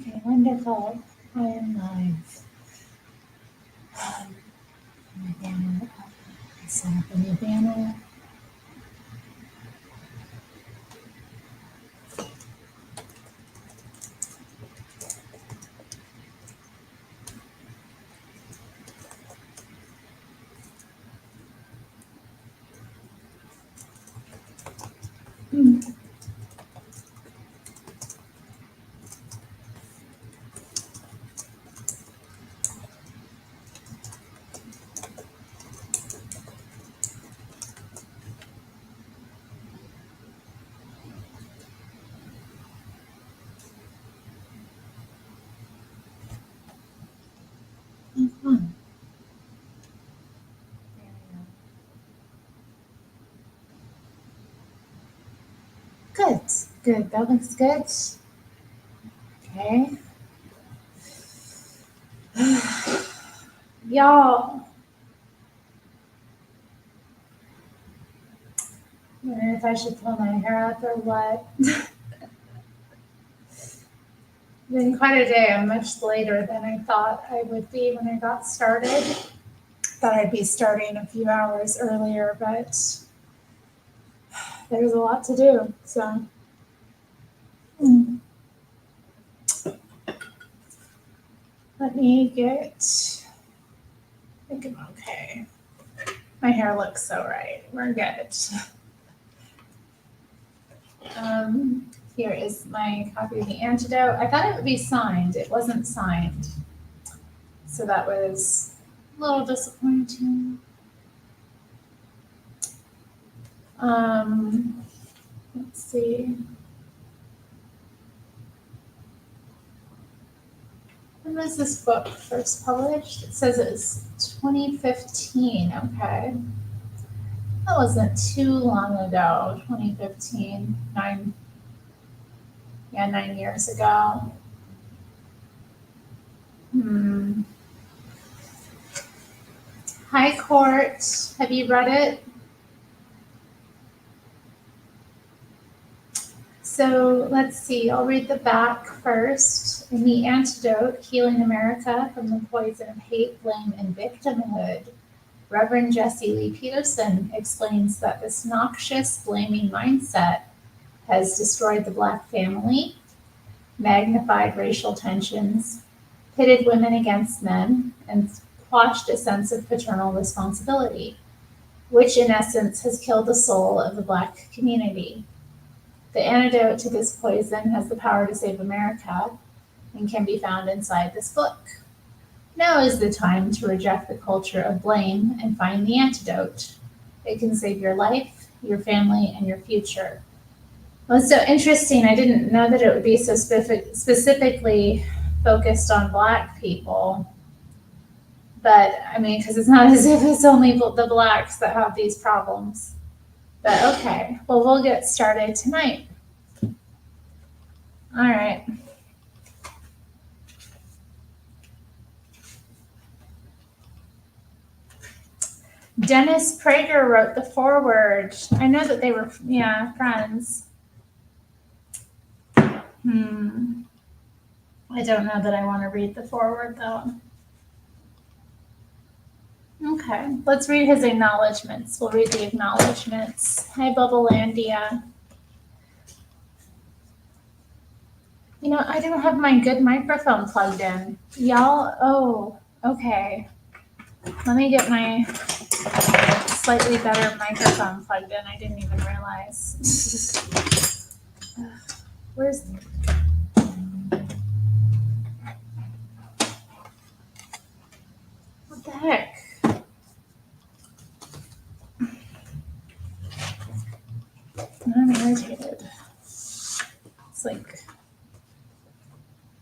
Okay, wonderful. I am live. My banner up. I set up a new banner. Mhm. There we go. Good, good. That looks good. Okay. Y'all, I don't know if I should pull my hair up or what. Been quite a day. I'm much later than I thought I would be when I got started. Thought I'd be starting a few hours earlier, but there's a lot to do. So, mm, let me get. I think I'm okay. My hair looks so right. We're good. Here is my copy of the antidote. I thought it would be signed. It wasn't signed. So that was a little disappointing. Let's see. When was this book first published? It says it was 2015. Okay. That wasn't too long ago. 2015. 9 years ago. High Court. Have you read it? So let's see, I'll read the back first. In The Antidote, Healing America from the Poison of Hate, Blame, and Victimhood, Reverend Jesse Lee Peterson explains that this noxious blaming mindset has destroyed the Black family, magnified racial tensions, pitted women against men, and quashed a sense of paternal responsibility, which in essence has killed the soul of the Black community. The antidote to this poison has the power to save America and can be found inside this book. Now is the time to reject the culture of blame and find the antidote. It can save your life, your family, and your future. Well, it's so interesting. I didn't know that it would be so specifically focused on Black people. But I mean, because it's not as if it's only the Blacks that have these problems. But okay, well, we'll get started tonight. All right. Dennis Prager wrote the foreword. I know that they were, friends. I don't know that I want to read the foreword, though. Okay, let's read his acknowledgments. We'll read the acknowledgments. Hi, Bubblelandia. I don't have my good microphone plugged in. Y'all, oh, okay. Let me get my slightly better microphone plugged in. I didn't even realize. Where's what the heck? I'm irritated. It's like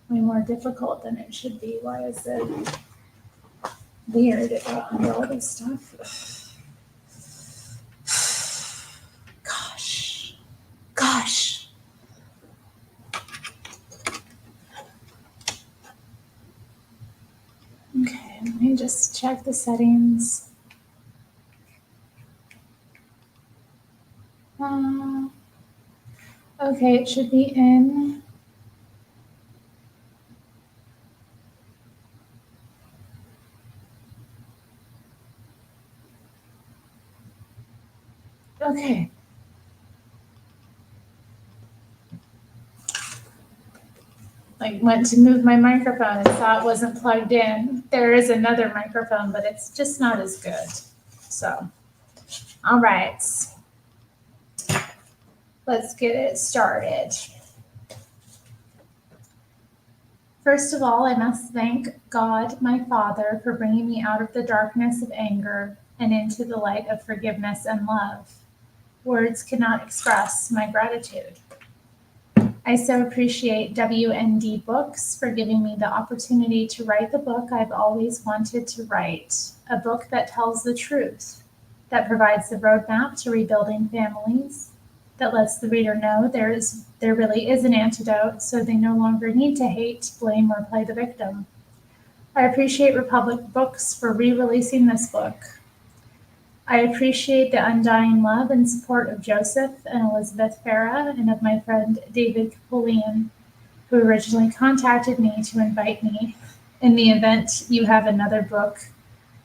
way more difficult than it should be. Why is it weird about under all this stuff? Gosh. Okay, let me just check the settings. Okay, it should be in. Like went to move my microphone and saw it wasn't plugged in. There is another microphone, but it's just not as good. So, all right. Let's get it started. First of all, I must thank God, my Father, for bringing me out of the darkness of anger and into the light of forgiveness and love. Words cannot express my gratitude. I so appreciate WND Books for giving me the opportunity to write the book I've always wanted to write, a book that tells the truth, that provides the roadmap to rebuilding families, that lets the reader know there really is an antidote, so they no longer need to hate, blame, or play the victim. I appreciate Republic Books for re-releasing this book. I appreciate the undying love and support of Joseph and Elizabeth Farah and of my friend David Kapulian, who originally contacted me to invite me in the event you have another book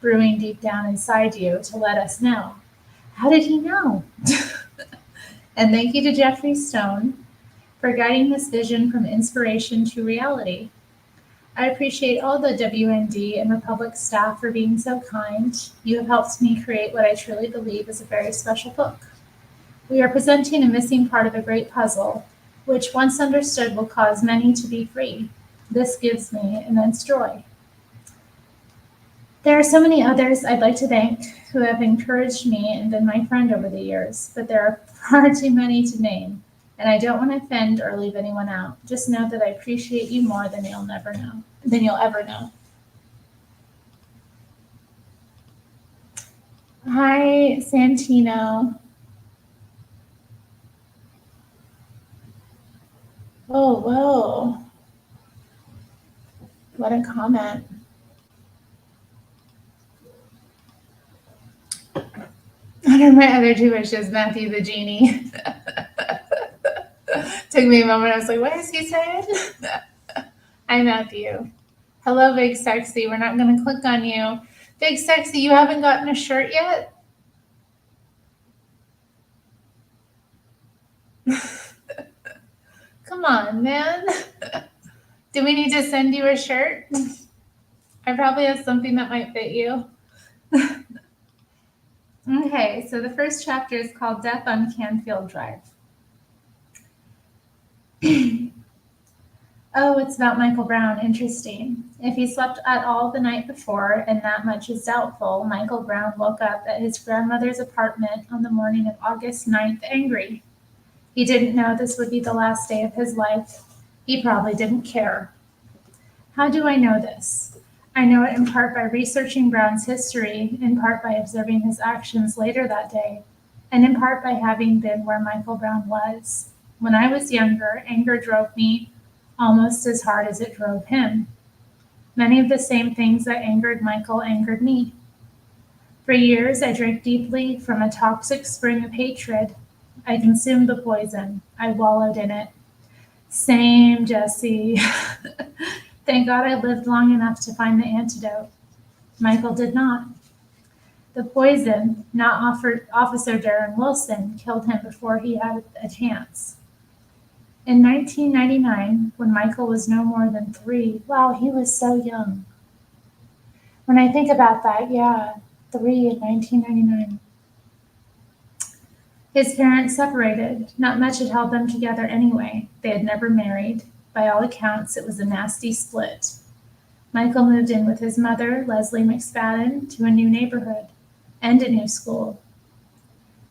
brewing deep down inside you to let us know. How did he know? And thank you to Jeffrey Stone for guiding this vision from inspiration to reality. I appreciate all the WND and Republic staff for being so kind. You have helped me create what I truly believe is a very special book. We are presenting a missing part of a great puzzle, which once understood will cause many to be free. This gives me immense joy. There are so many others I'd like to thank who have encouraged me and been my friend over the years, but there are far too many to name. And I don't want to offend or leave anyone out. Just know that I appreciate you more than you'll ever know. Hi, Santino. Oh, whoa. What a comment. What are my other two wishes? Matthew the Genie. Took me a moment. I was like, what is he saying? Hi, Matthew. Hello, Big Sexy. We're not going to click on you. Big Sexy, you haven't gotten a shirt yet? Come on, man. Do we need to send you a shirt? I probably have something that might fit you. Okay, so the first chapter is called Death on Canfield Drive. Oh, it's about Michael Brown. Interesting. If he slept at all the night before, and that much is doubtful, Michael Brown woke up at his grandmother's apartment on the morning of August 9th angry. He didn't know this would be the last day of his life. He probably didn't care. How do I know this? I know it in part by researching Brown's history, in part by observing his actions later that day, and in part by having been where Michael Brown was. When I was younger, anger drove me almost as hard as it drove him. Many of the same things that angered Michael angered me. For years, I drank deeply from a toxic spring of hatred. I consumed the poison. I wallowed in it. Same, Jesse. Thank God I lived long enough to find the antidote. Michael did not. The poison, not Officer Darren Wilson, killed him before he had a chance. In 1999, when Michael was no more than 3, wow, he was so young. When I think about that, yeah, 3 in 1999. His parents separated. Not much had held them together anyway. They had never married. By all accounts, it was a nasty split. Michael moved in with his mother, Leslie McSpadden, to a new neighborhood and a new school.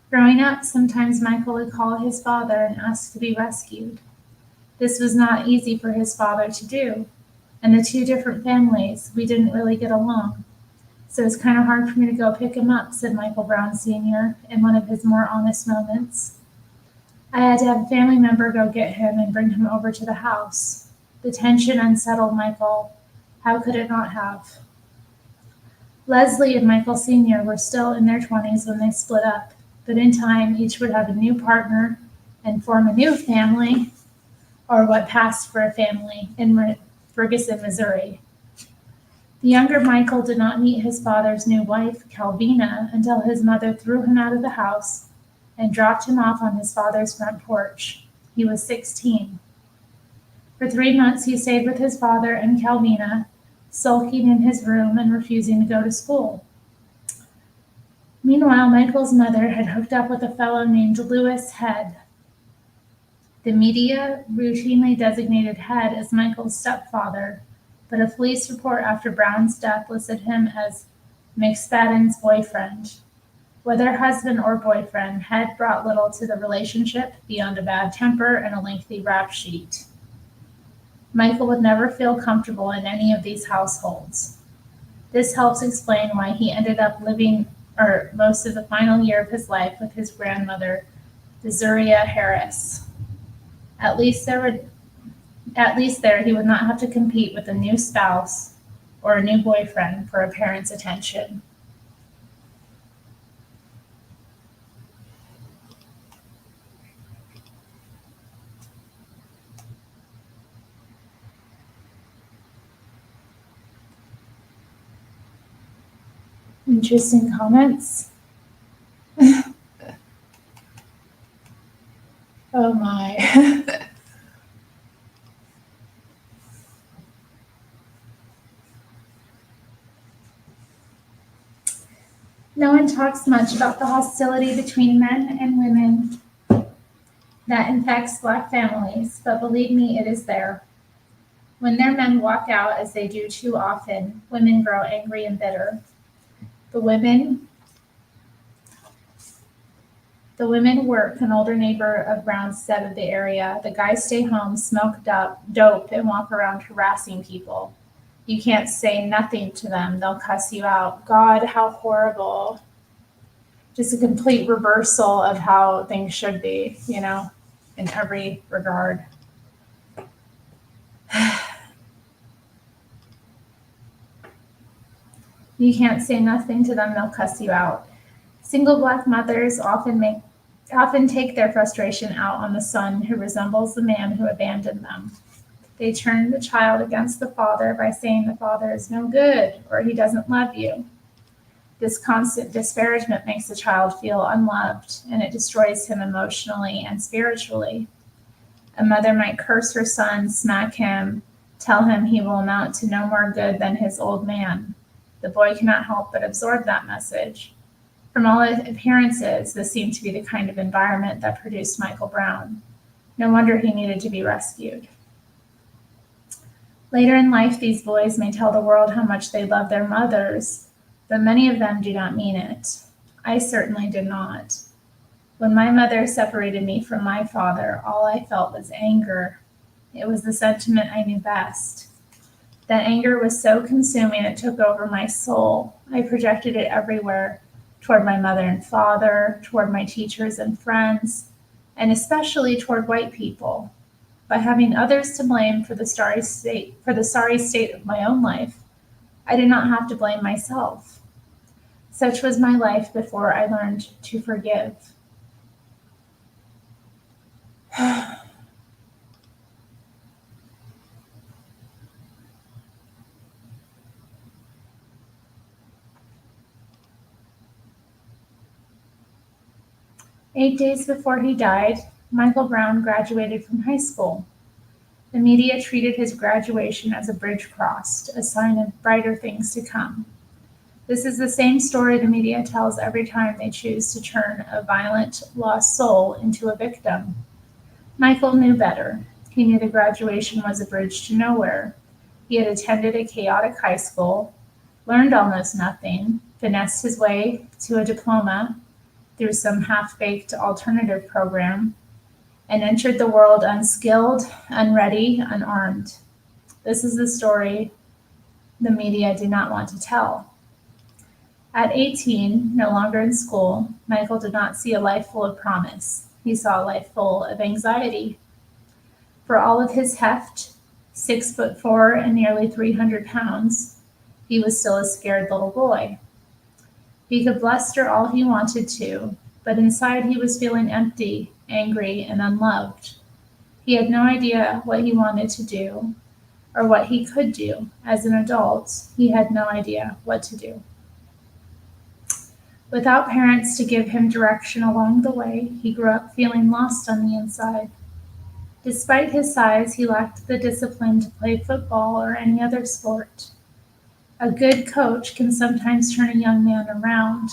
Growing up, sometimes Michael would call his father and ask to be rescued. This was not easy for his father to do, and the two different families, we didn't really get along. So it's kind of hard for me to go pick him up, said Michael Brown Sr. in one of his more honest moments. I had to have a family member go get him and bring him over to the house. The tension unsettled Michael. How could it not have? Leslie and Michael Sr. were still in their 20s when they split up, but in time, each would have a new partner and form a new family, or what passed for a family, in Ferguson, Missouri. The younger Michael did not meet his father's new wife, Calvina, until his mother threw him out of the house and dropped him off on his father's front porch. He was 16. For 3 months he stayed with his father and Calvina, sulking in his room and refusing to go to school. Meanwhile, Michael's mother had hooked up with a fellow named Louis Head. The media routinely designated Head as Michael's stepfather, but a police report after Brown's death listed him as McSpadden's boyfriend. Whether husband or boyfriend, Head brought little to the relationship beyond a bad temper and a lengthy rap sheet. Michael would never feel comfortable in any of these households. This helps explain why he ended up living most of the final year of his life with his grandmother, Dezuria Harris. At least there he would not have to compete with a new spouse or a new boyfriend for a parent's attention. Interesting comments. Oh my. No one talks much about the hostility between men and women that infects Black families, but believe me, it is there. When their men walk out, as they do too often, women grow angry and bitter. The women work, an older neighbor of Brown's said of the area. The guys stay home, smoke dope, and walk around harassing people. You can't say nothing to them. They'll cuss you out. God, how horrible. Just a complete reversal of how things should be, in every regard. You can't say nothing to them. They'll cuss you out. Single Black mothers often take their frustration out on the son who resembles the man who abandoned them. They turn the child against the father by saying the father is no good or he doesn't love you. This constant disparagement makes the child feel unloved, and it destroys him emotionally and spiritually. A mother might curse her son, smack him, tell him he will amount to no more good than his old man. The boy cannot help but absorb that message. From all appearances, this seemed to be the kind of environment that produced Michael Brown. No wonder he needed to be rescued. Later in life, these boys may tell the world how much they love their mothers, but many of them do not mean it. I certainly did not. When my mother separated me from my father, all I felt was anger. It was the sentiment I knew best. That anger was so consuming it took over my soul. I projected it everywhere, toward my mother and father, toward my teachers and friends, and especially toward white people. By having others to blame for the sorry state of my own life, I did not have to blame myself. Such was my life before I learned to forgive. 8 days before he died, Michael Brown graduated from high school. The media treated his graduation as a bridge crossed, a sign of brighter things to come. This is the same story the media tells every time they choose to turn a violent, lost soul into a victim. Michael knew better. He knew the graduation was a bridge to nowhere. He had attended a chaotic high school, learned almost nothing, finessed his way to a diploma through some half-baked alternative program, and entered the world unskilled, unready, unarmed. This is the story the media do not want to tell. At 18, no longer in school, Michael did not see a life full of promise. He saw a life full of anxiety. For all of his heft, 6'4" and nearly 300 pounds, he was still a scared little boy. He could bluster all he wanted to, but inside he was feeling empty, angry, and unloved. He had no idea what he wanted to do or what he could do. As an adult, he had no idea what to do. Without parents to give him direction along the way, he grew up feeling lost on the inside. Despite his size, he lacked the discipline to play football or any other sport. A good coach can sometimes turn a young man around.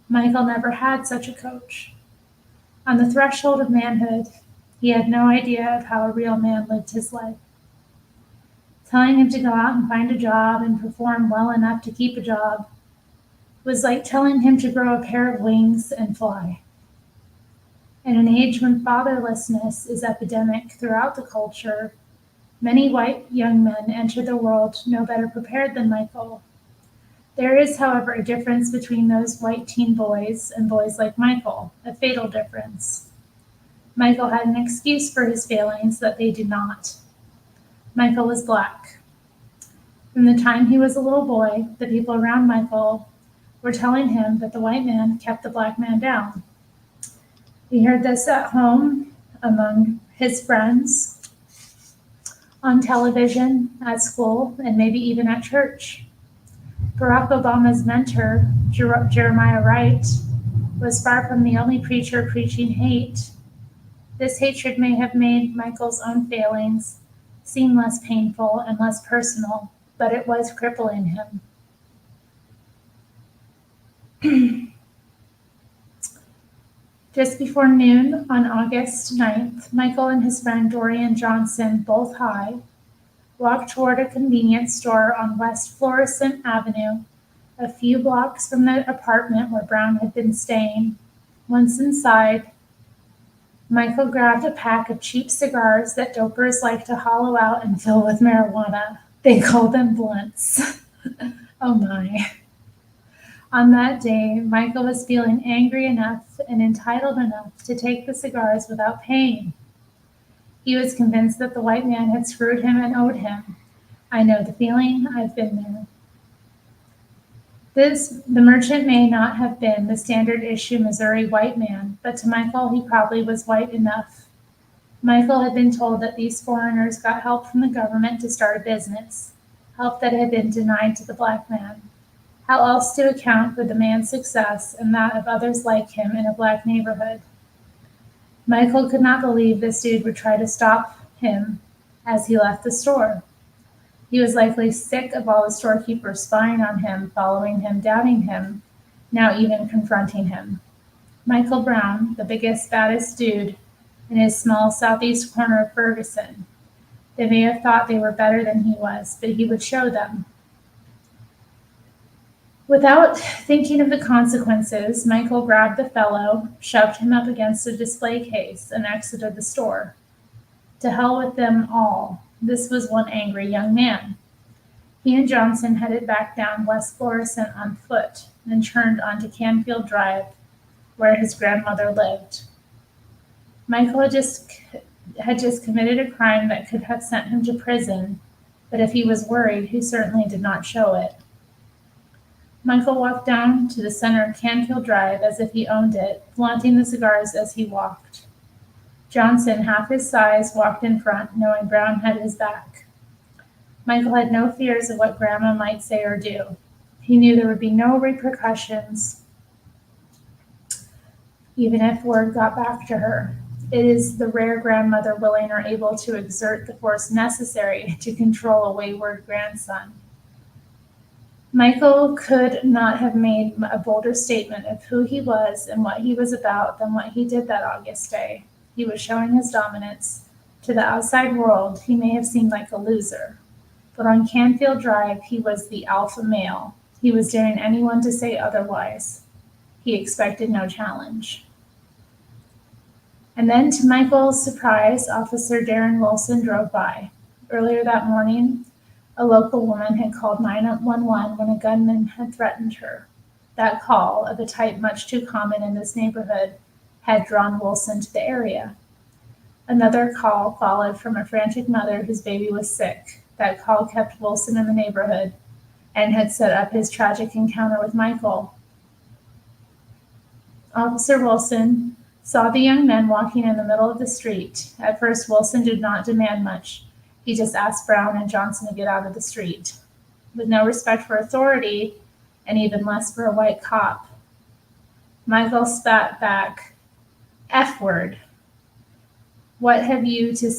Michael never had such a coach. On the threshold of manhood, he had no idea of how a real man lived his life. Telling him to go out and find a job and perform well enough to keep a job was like telling him to grow a pair of wings and fly. In an age when fatherlessness is epidemic throughout the culture, many white young men enter the world no better prepared than Michael. There is, however, a difference between those white teen boys and boys like Michael, a fatal difference. Michael had an excuse for his failings that they did not. Michael was black. From the time he was a little boy, the people around Michael were telling him that the white man kept the black man down. He heard this at home, among his friends, on television, at school, and maybe even at church. Barack Obama's mentor, Jeremiah Wright, was far from the only preacher preaching hate. This hatred may have made Michael's own failings seem less painful and less personal, but it was crippling him. Just before noon on August 9th, Michael and his friend Dorian Johnson, both high, walked toward a convenience store on West Florissant Avenue, a few blocks from the apartment where Brown had been staying. Once inside, Michael grabbed a pack of cheap cigars that dopers like to hollow out and fill with marijuana. They call them blunts. Oh my. On that day, Michael was feeling angry enough and entitled enough to take the cigars without paying. He was convinced that the white man had screwed him and owed him. I know the feeling, I've been there. The merchant may not have been the standard issue Missouri white man, but to Michael he probably was white enough. Michael had been told that these foreigners got help from the government to start a business, help that had been denied to the black man. How else to account for the man's success and that of others like him in a black neighborhood? Michael could not believe this dude would try to stop him as he left the store. He was likely sick of all the storekeepers spying on him, following him, doubting him, now even confronting him. Michael Brown, the biggest, baddest dude in his small southeast corner of Ferguson. They may have thought they were better than he was, but he would show them. Without thinking of the consequences, Michael grabbed the fellow, shoved him up against a display case, and exited the store. To hell with them all. This was one angry young man. He and Johnson headed back down West Florissant on foot, then turned onto Canfield Drive, where his grandmother lived. Michael had just committed a crime that could have sent him to prison, but if he was worried, he certainly did not show it. Michael walked down to the center of Canfield Drive as if he owned it, flaunting the cigars as he walked. Johnson, half his size, walked in front, knowing Brown had his back. Michael had no fears of what Grandma might say or do. He knew there would be no repercussions, even if word got back to her. It is the rare grandmother willing or able to exert the force necessary to control a wayward grandson. Michael could not have made a bolder statement of who he was and what he was about than what he did that August day. He was showing his dominance. To the outside world, he may have seemed like a loser. But on Canfield Drive, he was the alpha male. He was daring anyone to say otherwise. He expected no challenge. And then, to Michael's surprise, Officer Darren Wilson drove by. Earlier that morning, a local woman had called 911 when a gunman had threatened her. That call, of a type much too common in this neighborhood, had drawn Wilson to the area. Another call followed from a frantic mother whose baby was sick. That call kept Wilson in the neighborhood and had set up his tragic encounter with Michael. Officer Wilson saw the young men walking in the middle of the street. At first, Wilson did not demand much. He just asked Brown and Johnson to get out of the street. With no respect for authority, and even less for a white cop, Michael spat back, F word. What have you to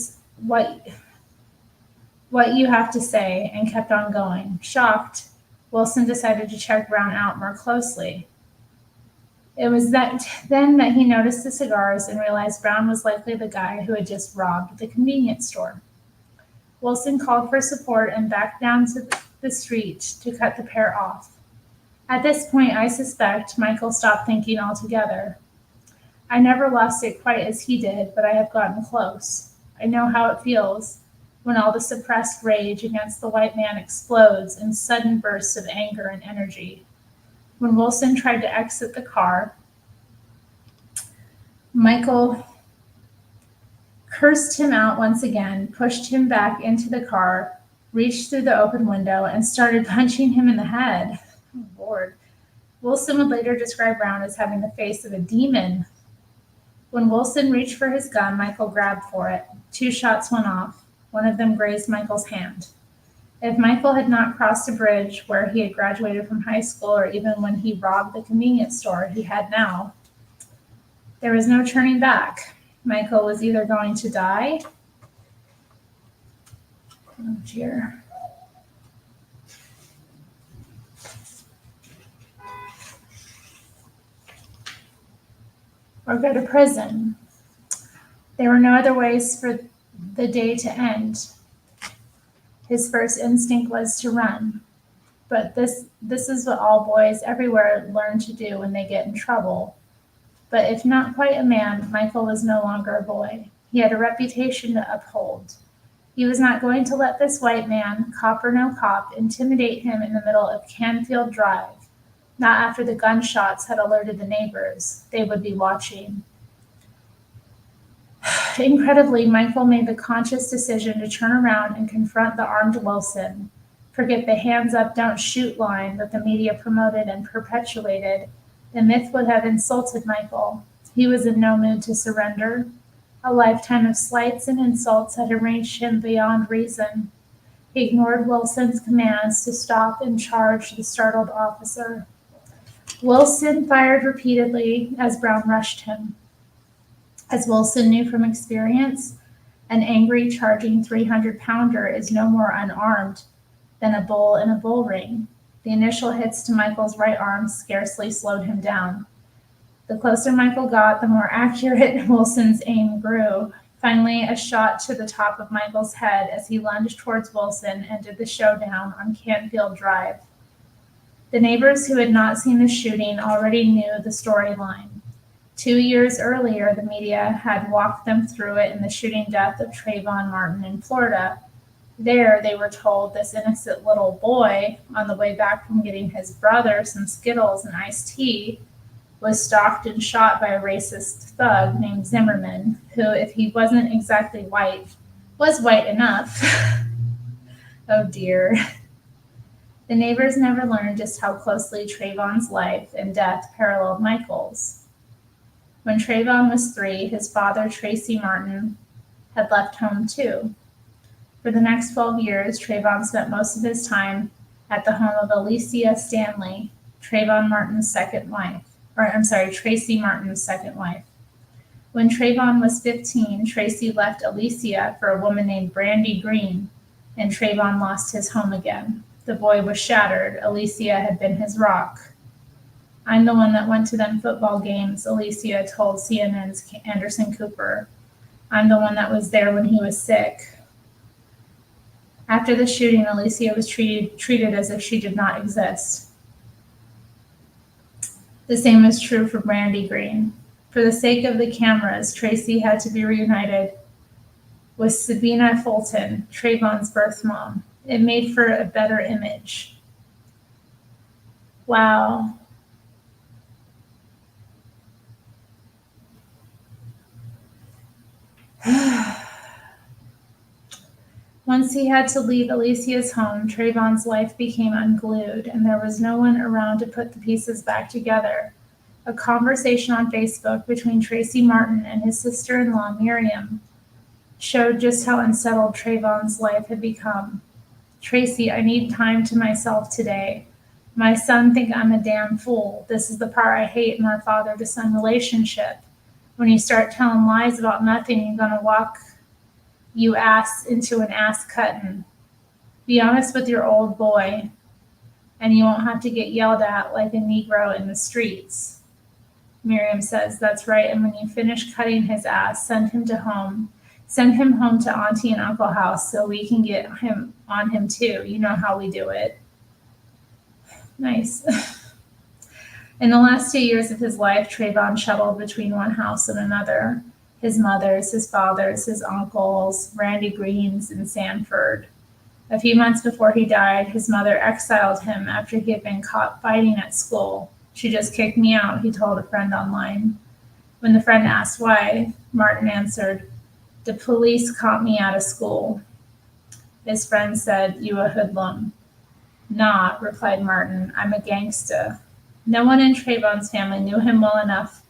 what you have to say, and kept on going. Shocked, Wilson decided to check Brown out more closely. It was then that he noticed the cigars and realized Brown was likely the guy who had just robbed the convenience store. Wilson called for support and backed down to the street to cut the pair off. At this point, I suspect Michael stopped thinking altogether. I never lost it quite as he did, but I have gotten close. I know how it feels when all the suppressed rage against the white man explodes in sudden bursts of anger and energy. When Wilson tried to exit the car, Michael cursed him out once again, pushed him back into the car, reached through the open window, and started punching him in the head. Oh, Lord. Wilson would later describe Brown as having the face of a demon. When Wilson reached for his gun, Michael grabbed for it. 2 shots went off. One of them grazed Michael's hand. If Michael had not crossed a bridge where he had graduated from high school, or even when he robbed the convenience store he had now, there was no turning back. Michael was either going to die, oh dear, or go to prison. There were no other ways for the day to end. His first instinct was to run. But this is what all boys everywhere learn to do when they get in trouble. But if not quite a man, Michael was no longer a boy. He had a reputation to uphold. He was not going to let this white man, cop or no cop, intimidate him in the middle of Canfield Drive. Not after the gunshots had alerted the neighbors. They would be watching. Incredibly, Michael made the conscious decision to turn around and confront the armed Wilson. Forget the hands up, don't shoot line that the media promoted and perpetuated. The myth would have insulted Michael. He was in no mood to surrender. A lifetime of slights and insults had enraged him beyond reason. He ignored Wilson's commands to stop and charge the startled officer. Wilson fired repeatedly as Brown rushed him. As Wilson knew from experience, an angry, charging 300-pounder is no more unarmed than a bull in a bull ring. The initial hits to Michael's right arm scarcely slowed him down. The closer Michael got, the more accurate Wilson's aim grew. Finally, a shot to the top of Michael's head as he lunged towards Wilson ended the showdown on Canfield Drive. The neighbors who had not seen the shooting already knew the storyline. 2 years earlier, the media had walked them through it in the shooting death of Trayvon Martin in Florida. There, they were told this innocent little boy, on the way back from getting his brother some Skittles and iced tea, was stalked and shot by a racist thug named Zimmerman, who, if he wasn't exactly white, was white enough. Oh dear. The neighbors never learned just how closely Trayvon's life and death paralleled Michael's. When Trayvon was 3, his father, Tracy Martin, had left home too. For the next 12 years, Trayvon spent most of his time at the home of Alicia Stanley, Tracy Martin's second wife. When Trayvon was 15, Tracy left Alicia for a woman named Brandy Green, and Trayvon lost his home again. The boy was shattered. Alicia had been his rock. I'm the one that went to them football games, Alicia told CNN's Anderson Cooper. I'm the one that was there when he was sick. After the shooting, Alicia was treated as if she did not exist. The same is true for Brandy Green. For the sake of the cameras, Tracy had to be reunited with Sabina Fulton, Trayvon's birth mom. It made for a better image. Wow. Once he had to leave Alicia's home, Trayvon's life became unglued, and there was no one around to put the pieces back together. A conversation on Facebook between Tracy Martin and his sister-in-law, Miriam, showed just how unsettled Trayvon's life had become. Tracy, I need time to myself today. My son think I'm a damn fool. This is the part I hate in our father-to-son relationship. When you start telling lies about nothing, you're going to walk you ass into an ass cutting. Be honest with your old boy, and you won't have to get yelled at like a Negro in the streets. Miriam says, that's right, and when you finish cutting his ass, send him home to Auntie and Uncle House so we can get him on him too. You know how we do it. Nice. In the last 2 years of his life, Trayvon shuttled between one house and another. His mother's, his father's, his uncle's, Randy Green's, and Sanford. A few months before he died, his mother exiled him after he had been caught fighting at school. She just kicked me out, he told a friend online. When the friend asked why, Martin answered, the police caught me out of school. His friend said, you a hoodlum. Nah, replied Martin, I'm a gangsta. No one in Trayvon's family knew him well enough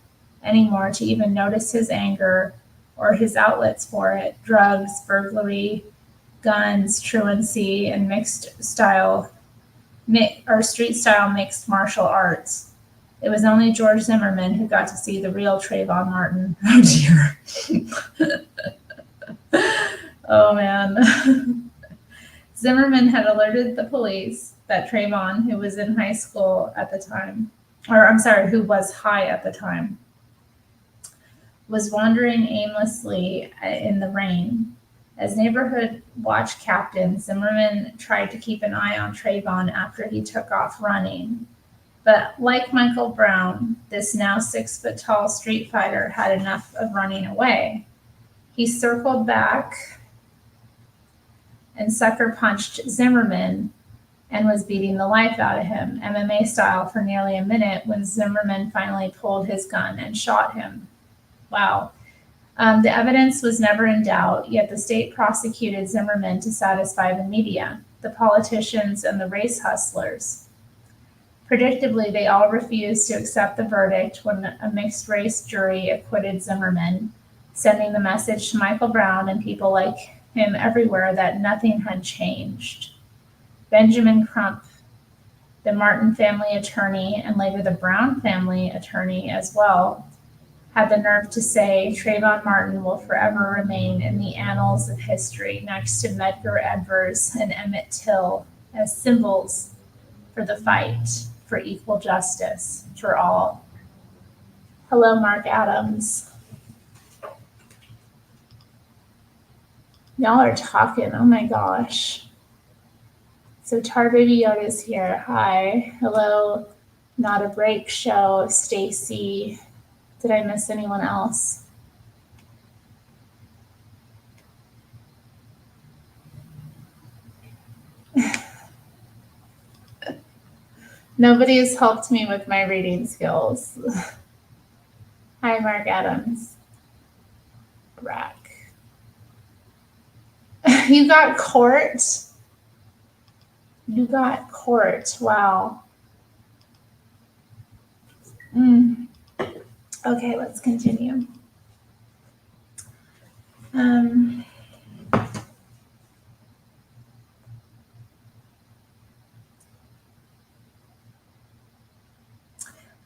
anymore to even notice his anger or his outlets for it, drugs, burglary, guns, truancy, and street-style mixed martial arts. It was only George Zimmerman who got to see the real Trayvon Martin. Oh, dear. Oh, man. Zimmerman had alerted the police that Trayvon, who was high at the time, was wandering aimlessly in the rain. As neighborhood watch captain, Zimmerman tried to keep an eye on Trayvon after he took off running. But like Michael Brown, this now 6-foot-tall street fighter had enough of running away. He circled back and sucker punched Zimmerman and was beating the life out of him, MMA style, for nearly a minute when Zimmerman finally pulled his gun and shot him. Wow. The evidence was never in doubt, yet the state prosecuted Zimmerman to satisfy the media, the politicians, and the race hustlers. Predictably, they all refused to accept the verdict when a mixed-race jury acquitted Zimmerman, sending the message to Michael Brown and people like him everywhere that nothing had changed. Benjamin Crump, the Martin family attorney, and later the Brown family attorney as well, had the nerve to say Trayvon Martin will forever remain in the annals of history next to Medgar Evers and Emmett Till as symbols for the fight for equal justice for all. Hello, Mark Adams. Y'all are talking. Oh my gosh. So Tar Baby Yoda's here. Hi. Hello, Not a Break Show, Stacy. Did I miss anyone else? Nobody has helped me with my reading skills. Hi, Mark Adams. Rack. You got court? You got court. Wow. Okay, let's continue.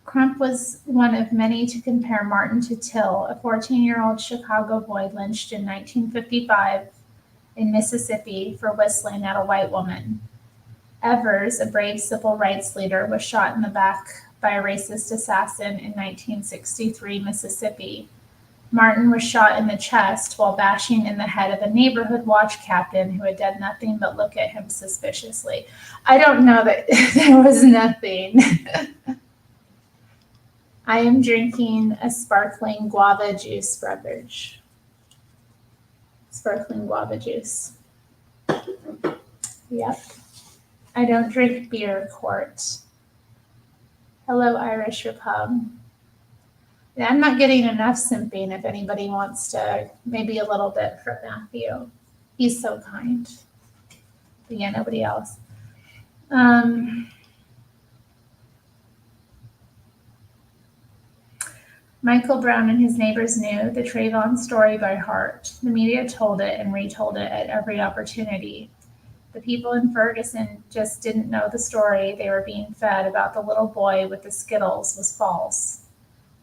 Crump was one of many to compare Martin to Till, a 14-year-old Chicago boy lynched in 1955 in Mississippi for whistling at a white woman. Evers, a brave civil rights leader, was shot in the back by a racist assassin in 1963 Mississippi. Martin was shot in the chest while bashing in the head of a neighborhood watch captain who had done nothing but look at him suspiciously. I don't know that there was nothing. I am drinking a sparkling guava juice beverage. Sparkling guava juice. Yep. I don't drink beer, Court. Hello, Irish Repub. Yeah, I'm not getting enough simping if anybody wants to, maybe a little bit from Matthew. He's so kind. But yeah, nobody else. Michael Brown and his neighbors knew the Trayvon story by heart. The media told it and retold it at every opportunity. The people in Ferguson just didn't know the story they were being fed about the little boy with the Skittles was false.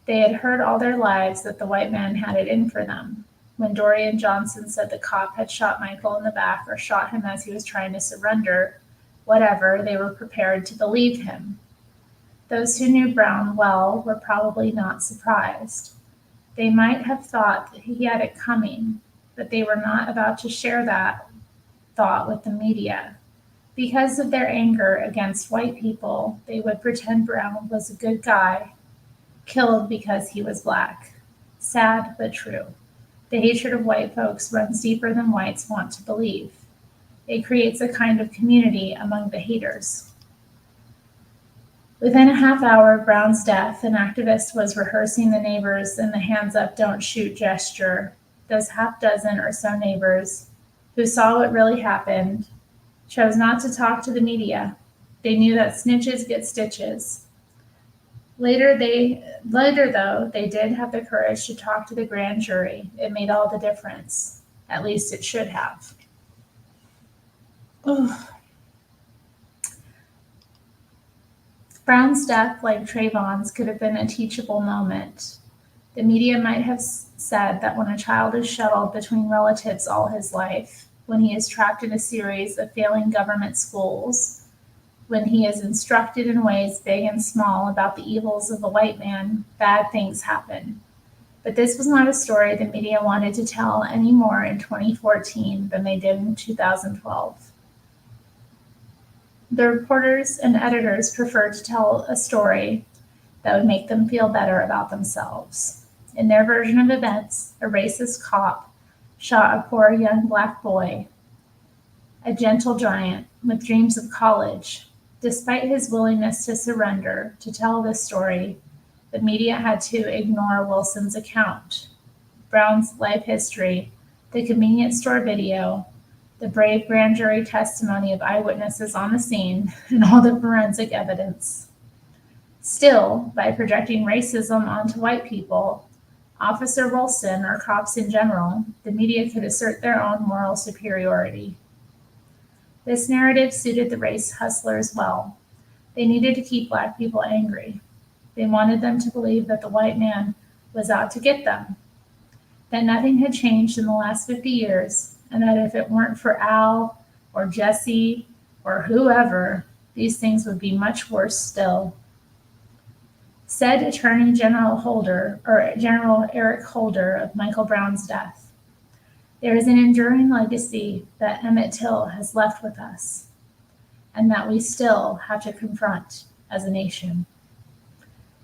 They had heard all their lives that the white man had it in for them. When Dorian Johnson said the cop had shot Michael in the back or shot him as he was trying to surrender, whatever, they were prepared to believe him. Those who knew Brown well were probably not surprised. They might have thought that he had it coming, but they were not about to share that thought with the media. Because of their anger against white people, they would pretend Brown was a good guy, killed because he was black. Sad but true. The hatred of white folks runs deeper than whites want to believe. It creates a kind of community among the haters. Within a half hour of Brown's death, an activist was rehearsing the neighbors in the hands up, don't shoot gesture. Those half dozen or so neighbors who saw what really happened chose not to talk to the media. They knew that snitches get stitches. Later, though, they did have the courage to talk to the grand jury. It made all the difference. At least it should have. Ugh. Brown's death, like Trayvon's, could have been a teachable moment. The media might have said that when a child is shuttled between relatives all his life, when he is trapped in a series of failing government schools, when he is instructed in ways big and small about the evils of the white man, bad things happen. But this was not a story the media wanted to tell any more in 2014 than they did in 2012. The reporters and editors preferred to tell a story that would make them feel better about themselves. In their version of events, a racist cop shot a poor young black boy, a gentle giant with dreams of college. Despite his willingness to surrender to tell this story, the media had to ignore Wilson's account, Brown's life history, the convenience store video, the brave grand jury testimony of eyewitnesses on the scene, and all the forensic evidence. Still, by projecting racism onto white people, Officer Wilson, or cops in general, the media could assert their own moral superiority. This narrative suited the race hustlers well. They needed to keep black people angry. They wanted them to believe that the white man was out to get them, that nothing had changed in the last 50 years, and that if it weren't for Al or Jesse or whoever, these things would be much worse still. Said Attorney General General Eric Holder of Michael Brown's death, "There is an enduring legacy that Emmett Till has left with us, and that we still have to confront as a nation."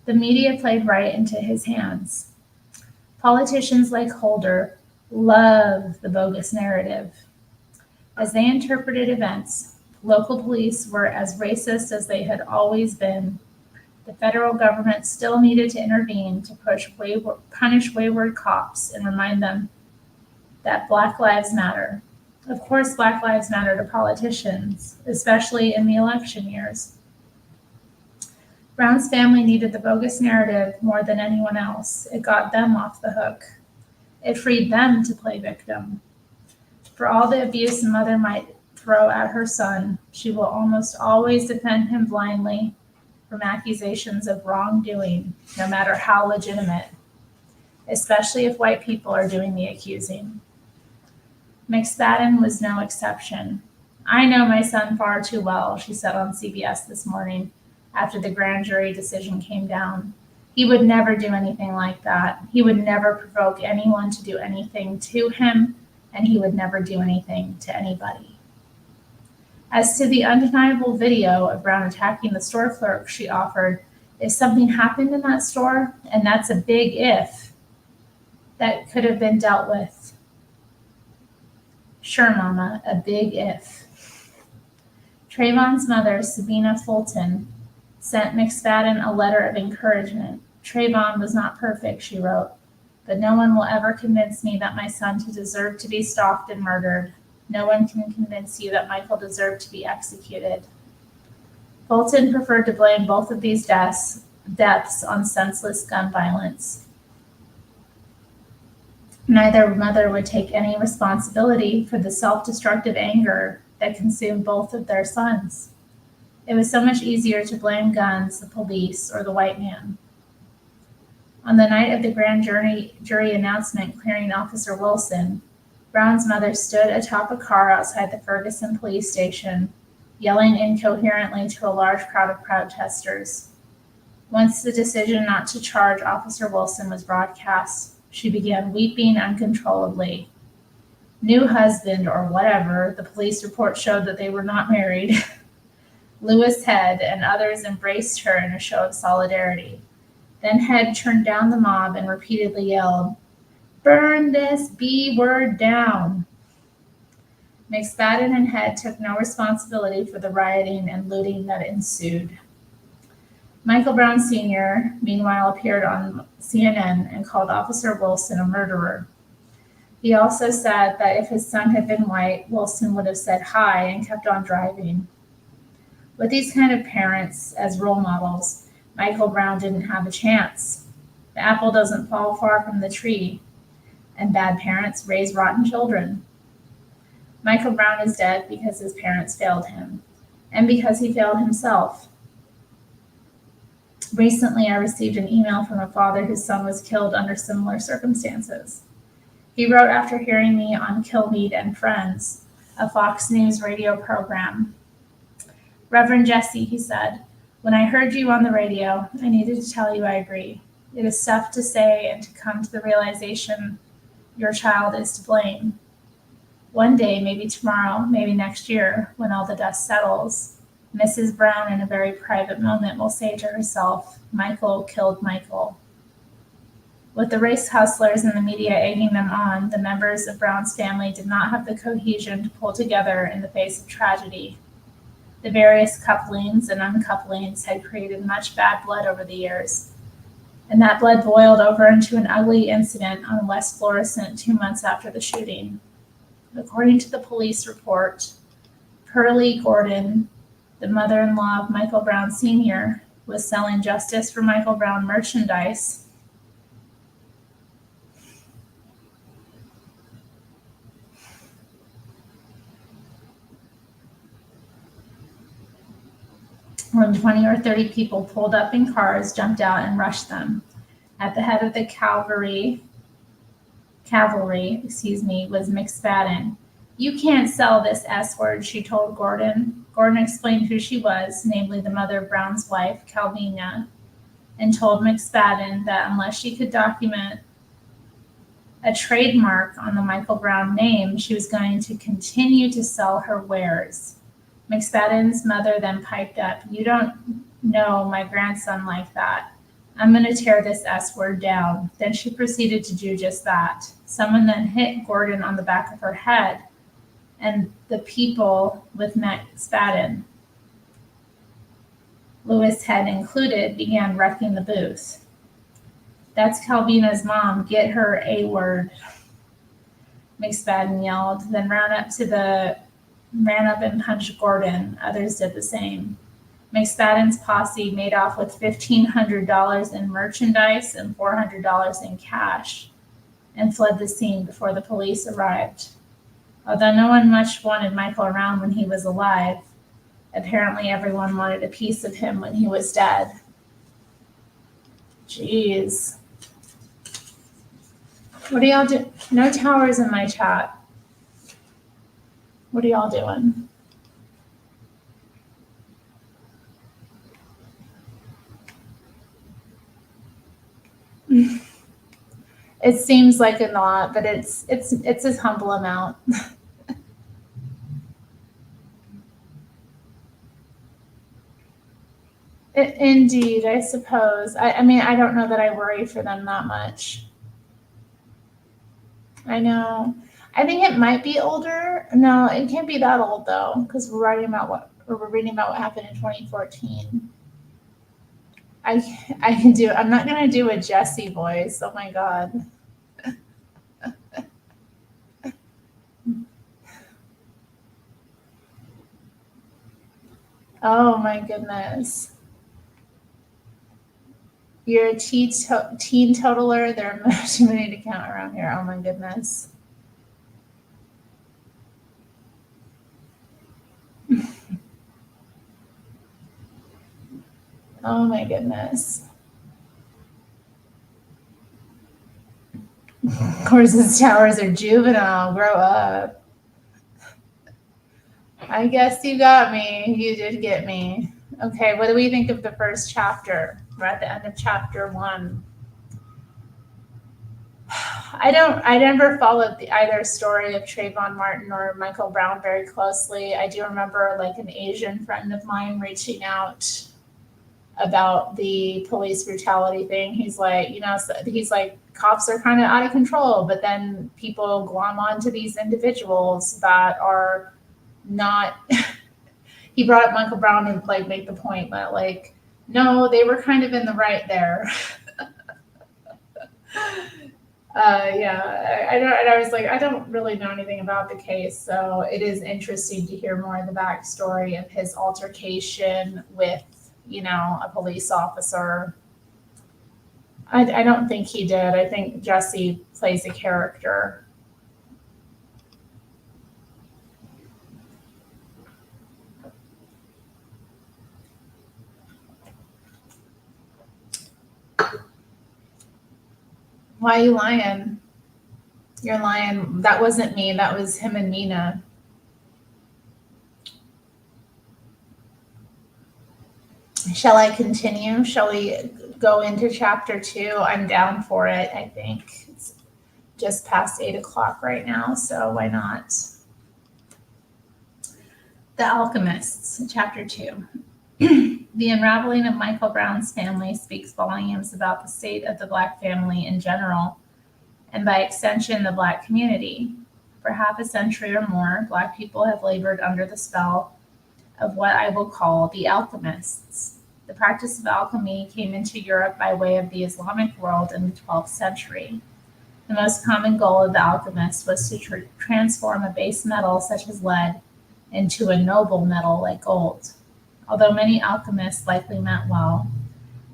The media played right into his hands. Politicians like Holder love the bogus narrative. As they interpreted events, local police were as racist as they had always been. The federal government still needed to intervene to punish wayward cops and remind them that Black Lives Matter. Of course, Black Lives Matter to politicians, especially in the election years. Brown's family needed the bogus narrative more than anyone else. It got them off the hook. It freed them to play victim. For all the abuse a mother might throw at her son, she will almost always defend him blindly from accusations of wrongdoing, no matter how legitimate, especially if white people are doing the accusing. McSpadden was no exception. "I know my son far too well," she said on CBS this morning after the grand jury decision came down. "He would never do anything like that. He would never provoke anyone to do anything to him, and he would never do anything to anybody." As to the undeniable video of Brown attacking the store clerk, she offered, "If something happened in that store, and that's a big if, that could have been dealt with." Sure, Mama, a big if. Trayvon's mother, Sabina Fulton, sent McSpadden a letter of encouragement. "Trayvon was not perfect," she wrote, "but no one will ever convince me that my son deserved to be stalked and murdered. No one can convince you that Michael deserved to be executed." Fulton preferred to blame both of these deaths on senseless gun violence. Neither mother would take any responsibility for the self-destructive anger that consumed both of their sons. It was so much easier to blame guns, the police, or the white man. On the night of the grand jury announcement clearing Officer Wilson, Brown's mother stood atop a car outside the Ferguson police station, yelling incoherently to a large crowd of protesters. Once the decision not to charge Officer Wilson was broadcast, she began weeping uncontrollably. New husband or whatever, the police report showed that they were not married. Lewis Head and others embraced her in a show of solidarity. Then Head turned down the mob and repeatedly yelled, "Burn this B word down." McSpadden and Head took no responsibility for the rioting and looting that ensued. Michael Brown Sr., meanwhile, appeared on CNN and called Officer Wilson a murderer. He also said that if his son had been white, Wilson would have said hi and kept on driving. With these kind of parents as role models, Michael Brown didn't have a chance. The apple doesn't fall far from the tree, and bad parents raise rotten children. Michael Brown is dead because his parents failed him, and because he failed himself. Recently, I received an email from a father whose son was killed under similar circumstances. He wrote after hearing me on Kilmeade and Friends, a Fox News radio program. "Reverend Jesse," he said, "when I heard you on the radio, I needed to tell you I agree. It is tough to say and to come to the realization your child is to blame. One day, maybe tomorrow, maybe next year, when all the dust settles, Mrs. Brown in a very private moment will say to herself, 'Michael killed Michael.'" With the race hustlers and the media egging them on, the members of Brown's family did not have the cohesion to pull together in the face of tragedy. The various couplings and uncouplings had created much bad blood over the years, and that blood boiled over into an ugly incident on West Florissant 2 months after the shooting. According to the police report, Pearlie Gordon, the mother-in-law of Michael Brown Sr., was selling Justice for Michael Brown merchandise when 20 or 30 people pulled up in cars, jumped out, and rushed them. At the head of the cavalry, was McSpadden. "You can't sell this S word," she told Gordon. Gordon explained who she was, namely the mother of Brown's wife, Calvina, and told McSpadden that unless she could document a trademark on the Michael Brown name, she was going to continue to sell her wares. McSpadden's mother then piped up, "You don't know my grandson like that. I'm going to tear this S word down." Then she proceeded to do just that. Someone then hit Gordon on the back of her head, and the people with McSpadden, Lewis Head included, began wrecking the booth. "That's Calvina's mom. Get her A word," McSpadden yelled, then ran up and punched Gordon. Others did the same. McSpadden's posse made off with $1,500 in merchandise and $400 in cash and fled the scene before the police arrived. Although no one much wanted Michael around when he was alive, apparently everyone wanted a piece of him when he was dead. Jeez. What do y'all do? No towers in my chat. What are y'all doing? It seems like a lot, but it's a humble amount. Indeed, I suppose. I mean, I don't know that I worry for them that much. I know. I think it might be older. No, it can't be that old though, because we're reading about what happened in 2014. I can do. I'm not gonna do a Jessie voice. Oh my god. Oh my goodness. You're a teen totaler. There are too many to count around here. Oh my goodness. Oh my goodness. Horses towers are juvenile. Grow up. I guess you got me. You did get me. Okay, what do we think of the first chapter? We're at the end of chapter 1. I never followed either story of Trayvon Martin or Michael Brown very closely. I do remember like an Asian friend of mine reaching out about the police brutality thing. He's like, he's like, cops are kind of out of control, but then people glom onto these individuals that are not. He brought up Michael Brown and like make the point that like, no, they were kind of in the right there. I was like, I don't really know anything about the case, so it is interesting to hear more of the backstory of his altercation with, a police officer. I don't think he did. I think Jesse plays a character. Why are you lying? You're lying. That wasn't me. That was him and Mina. Shall I continue? Shall we go into chapter 2? I'm down for it, I think. It's just past 8 o'clock right now, so why not? The Alchemists, chapter 2. The unraveling of Michael Brown's family speaks volumes about the state of the Black family in general, and by extension, the Black community. For half a century or more, Black people have labored under the spell of what I will call the alchemists. The practice of alchemy came into Europe by way of the Islamic world in the 12th century. The most common goal of the alchemists was to transform a base metal such as lead into a noble metal like gold. Although many alchemists likely meant well,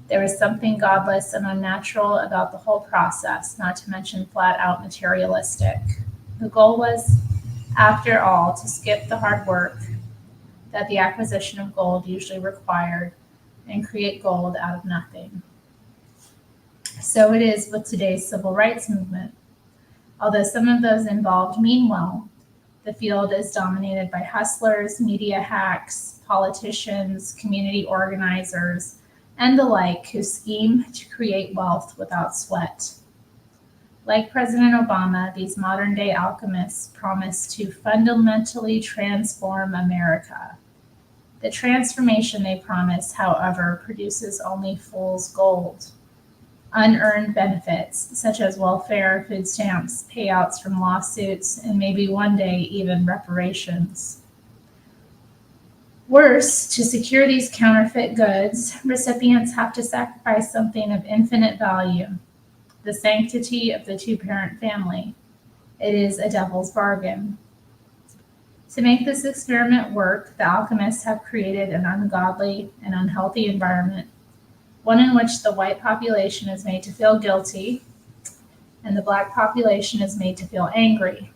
there was something godless and unnatural about the whole process, not to mention flat out materialistic. The goal was, after all, to skip the hard work that the acquisition of gold usually required and create gold out of nothing. So it is with today's civil rights movement. Although some of those involved mean well, the field is dominated by hustlers, media hacks, politicians, community organizers, and the like who scheme to create wealth without sweat. Like President Obama, these modern-day alchemists promise to fundamentally transform America. The transformation they promise, however, produces only fool's gold. Unearned benefits, such as welfare, food stamps, payouts from lawsuits, and maybe one day even reparations. Worse, to secure these counterfeit goods, recipients have to sacrifice something of infinite value, the sanctity of the two-parent family. It is a devil's bargain. To make this experiment work, the alchemists have created an ungodly and unhealthy environment, one in which the white population is made to feel guilty and the Black population is made to feel angry.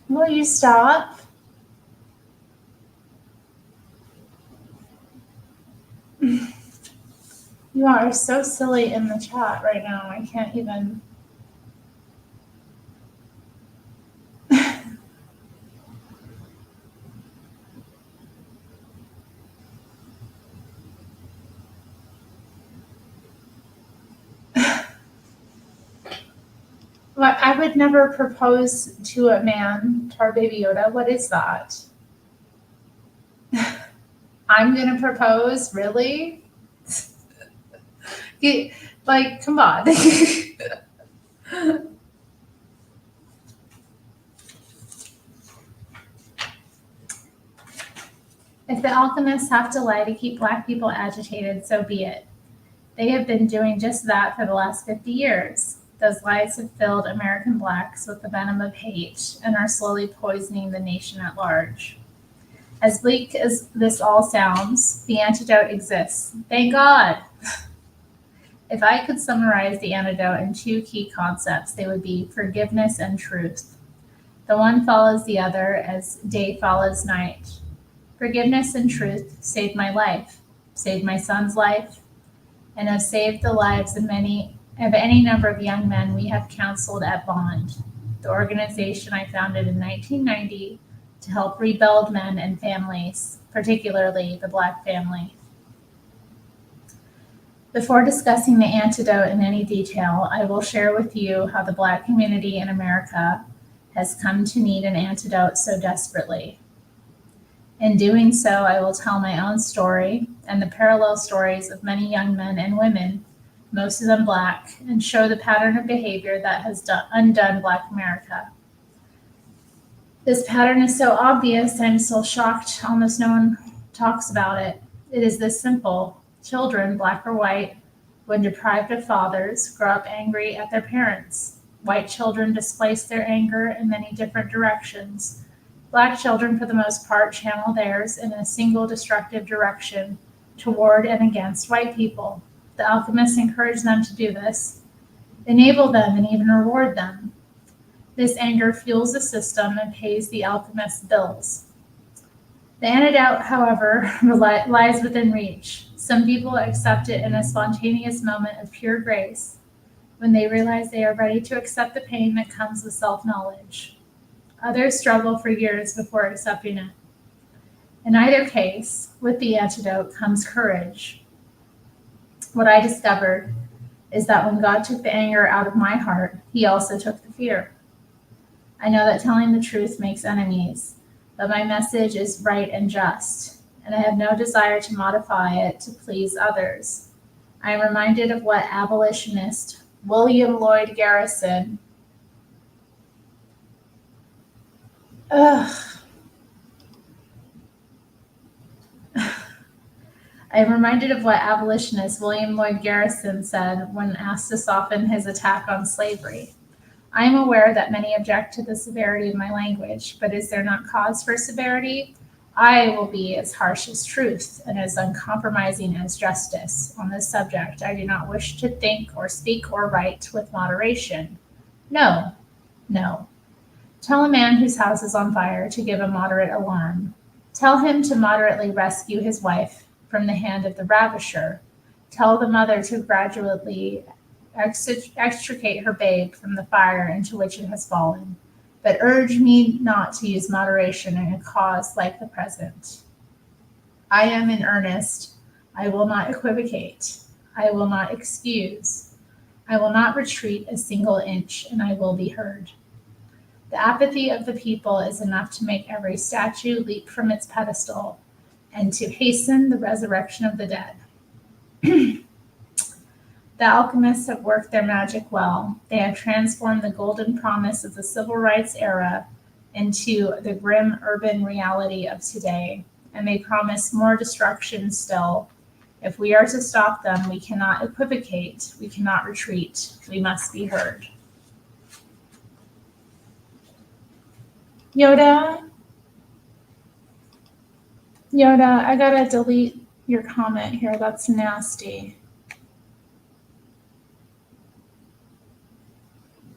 Will you stop? You are so silly in the chat right now. I can't even. Well, I would never propose to a man, Tar Baby Yoda. What is that? I'm going to propose? Really? Like, come on. If the alchemists have to lie to keep Black people agitated, so be it. They have been doing just that for the last 50 years. Those lies have filled American Blacks with the venom of hate and are slowly poisoning the nation at large. As bleak as this all sounds, the antidote exists. Thank God! If I could summarize the antidote in 2 key concepts, they would be forgiveness and truth. The one follows the other as day follows night. Forgiveness and truth saved my life, saved my son's life, and have saved the lives of any number of young men we have counseled at Bond, the organization I founded in 1990 to help rebuild men and families, particularly the Black family. Before discussing the antidote in any detail, I will share with you how the Black community in America has come to need an antidote so desperately. In doing so, I will tell my own story and the parallel stories of many young men and women, most of them Black, and show the pattern of behavior that has undone Black America. This pattern is so obvious, I'm still shocked almost no one talks about it. It is this simple. Children, Black or white, when deprived of fathers, grow up angry at their parents. White children displace their anger in many different directions. Black children, for the most part, channel theirs in a single destructive direction toward and against white people. The alchemists encourage them to do this, enable them, and even reward them. This anger fuels the system and pays the alchemists' bills. The antidote, however, lies within reach. Some people accept it in a spontaneous moment of pure grace when they realize they are ready to accept the pain that comes with self-knowledge. Others struggle for years before accepting it. In either case, with the antidote comes courage. What I discovered is that when God took the anger out of my heart, he also took the fear. I know that telling the truth makes enemies, but my message is right and just, and I have no desire to modify it to please others. I am reminded of what abolitionist William Lloyd Garrison I am reminded of what abolitionist William Lloyd Garrison said when asked to soften his attack on slavery. I am aware that many object to the severity of my language, but is there not cause for severity? I will be as harsh as truth and as uncompromising as justice. On this subject, I do not wish to think or speak or write with moderation. No. Tell a man whose house is on fire to give a moderate alarm. Tell him to moderately rescue his wife from the hand of the ravisher. Tell the mother to gradually extricate her babe from the fire into which it has fallen. But urge me not to use moderation in a cause like the present. I am in earnest. I will not equivocate. I will not excuse. I will not retreat a single inch, and I will be heard. The apathy of the people is enough to make every statue leap from its pedestal and to hasten the resurrection of the dead. The alchemists have worked their magic well. They have transformed the golden promise of the civil rights era into the grim urban reality of today, and they promise more destruction still. If we are to stop them, we cannot equivocate, we cannot retreat, we must be heard. Yoda, I gotta delete your comment here. That's nasty.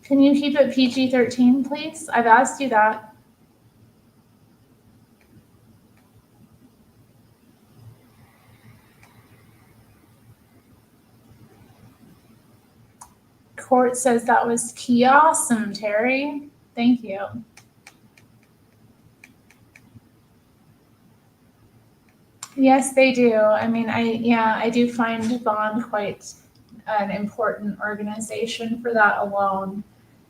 Can you keep it PG-13, please? I've asked you that. Court says that was awesome, Terry. Thank you. Yes, they do. I mean, I do find Bond quite an important organization for that alone.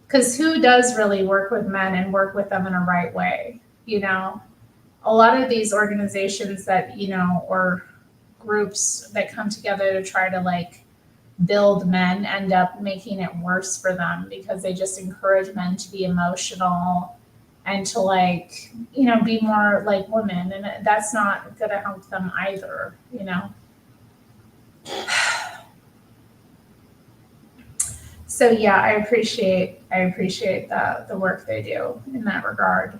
Because who does really work with men and work with them in a right way? You know, a lot of these organizations that, or groups that come together to try to like build men end up making it worse for them because they just encourage men to be emotional and to like, be more like women. And that's not going to help them either, So yeah, I appreciate the work they do in that regard.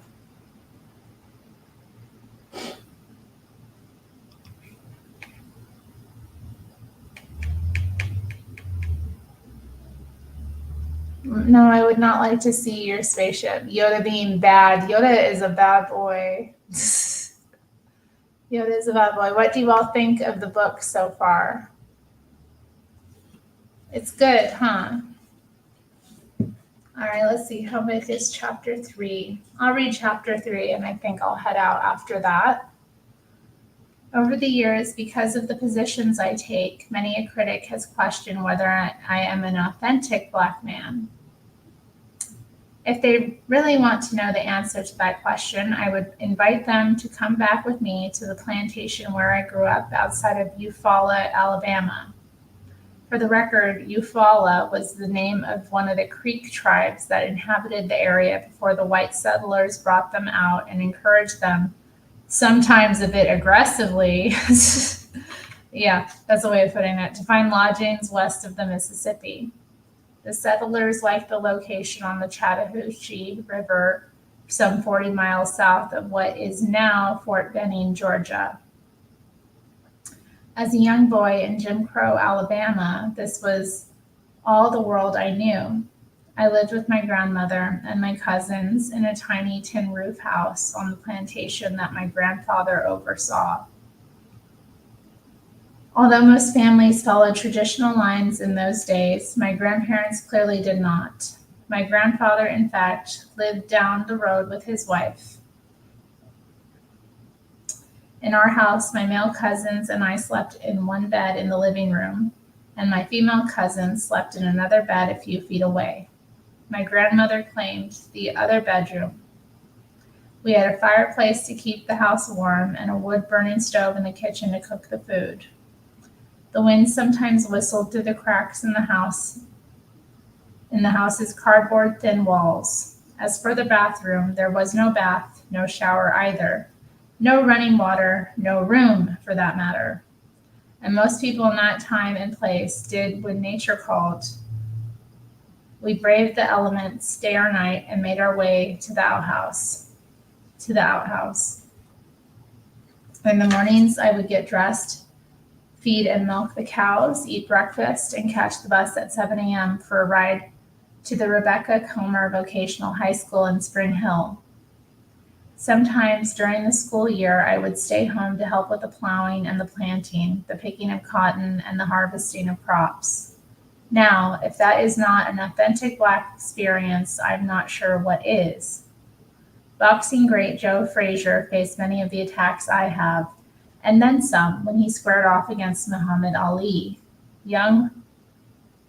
No, I would not like to see your spaceship. Yoda being bad. Yoda is a bad boy. Yoda's a bad boy. What do you all think of the book so far? It's good, huh? All right, let's see. How big is chapter 3? I'll read chapter 3 and I think I'll head out after that. Over the years, because of the positions I take, many a critic has questioned whether I am an authentic Black man. If they really want to know the answer to that question, I would invite them to come back with me to the plantation where I grew up outside of Eufaula, Alabama. For the record, Eufaula was the name of one of the Creek tribes that inhabited the area before the white settlers brought them out and encouraged them, sometimes a bit aggressively, yeah, that's a way of putting it, to find lodgings west of the Mississippi. The settlers liked the location on the Chattahoochee River, some 40 miles south of what is now Fort Benning, Georgia. As a young boy in Jim Crow, Alabama, this was all the world I knew. I lived with my grandmother and my cousins in a tiny tin roof house on the plantation that my grandfather oversaw. Although most families followed traditional lines in those days, my grandparents clearly did not. My grandfather, in fact, lived down the road with his wife. In our house, my male cousins and I slept in one bed in the living room, and my female cousins slept in another bed a few feet away. My grandmother claimed the other bedroom. We had a fireplace to keep the house warm and a wood-burning stove in the kitchen to cook the food. The wind sometimes whistled through the cracks in the house's cardboard-thin walls. As for the bathroom, there was no bath, no shower either, no running water, no room for that matter. And most people in that time and place did when nature called. We braved the elements day or night and made our way to the outhouse. In the mornings, I would get dressed, feed and milk the cows, eat breakfast, and catch the bus at 7 a.m. for a ride to the Rebecca Comer Vocational High School in Spring Hill. Sometimes during the school year, I would stay home to help with the plowing and the planting, the picking of cotton, and the harvesting of crops. Now, if that is not an authentic Black experience, I'm not sure what is. Boxing great Joe Frazier faced many of the attacks I have, and then some when he squared off against Muhammad Ali. Young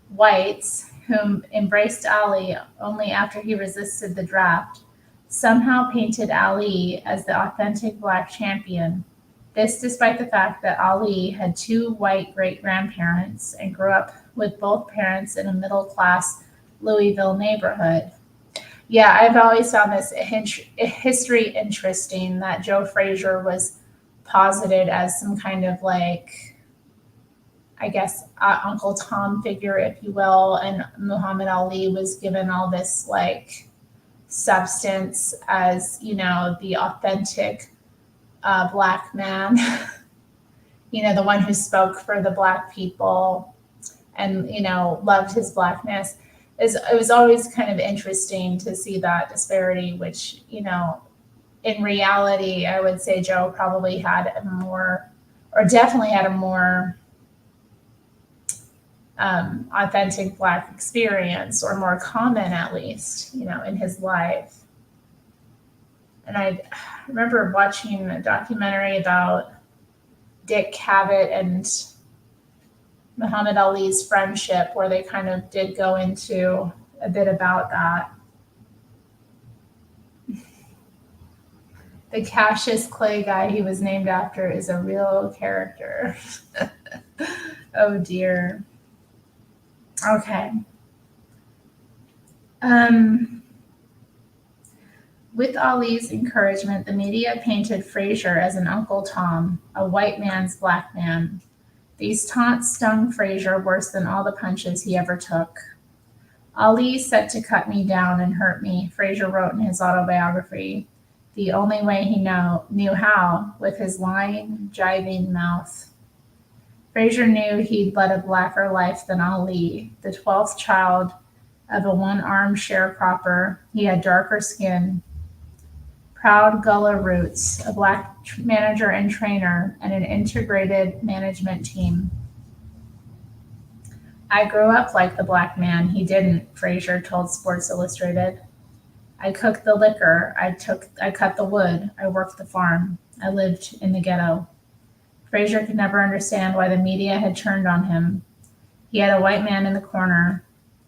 whites, whom embraced Ali only after he resisted the draft, somehow painted Ali as the authentic Black champion. This despite the fact that Ali had 2 white great-grandparents and grew up with both parents in a middle-class Louisville neighborhood. Yeah, I've always found this history interesting that Joe Frazier was posited as some kind of like, I guess, Uncle Tom figure, if you will, and Muhammad Ali was given all this like substance as, the authentic Black man, the one who spoke for the Black people and, loved his Blackness. It was always kind of interesting to see that disparity, which, in reality, I would say Joe probably had definitely had a more authentic Black experience, or more common at least, in his life. And I remember watching a documentary about Dick Cavett and Muhammad Ali's friendship, where they kind of did go into a bit about that. The Cassius Clay guy he was named after is a real character. Oh dear. Okay. With Ali's encouragement, the media painted Frazier as an Uncle Tom, a white man's Black man. These taunts stung Frazier worse than all the punches he ever took. Ali set to cut me down and hurt me, Frazier wrote in his autobiography, the only way he knew how, with his lying, jibing mouth. Frazier knew he'd led a blacker life than Ali, the 12th child of a one-armed sharecropper. He had darker skin, proud Gullah roots, a black manager and trainer, and an integrated management team. I grew up like the black man. He didn't, Frazier told Sports Illustrated. I cooked the liquor. I cut the wood. I worked the farm. I lived in the ghetto. Frazier could never understand why the media had turned on him. He had a white man in the corner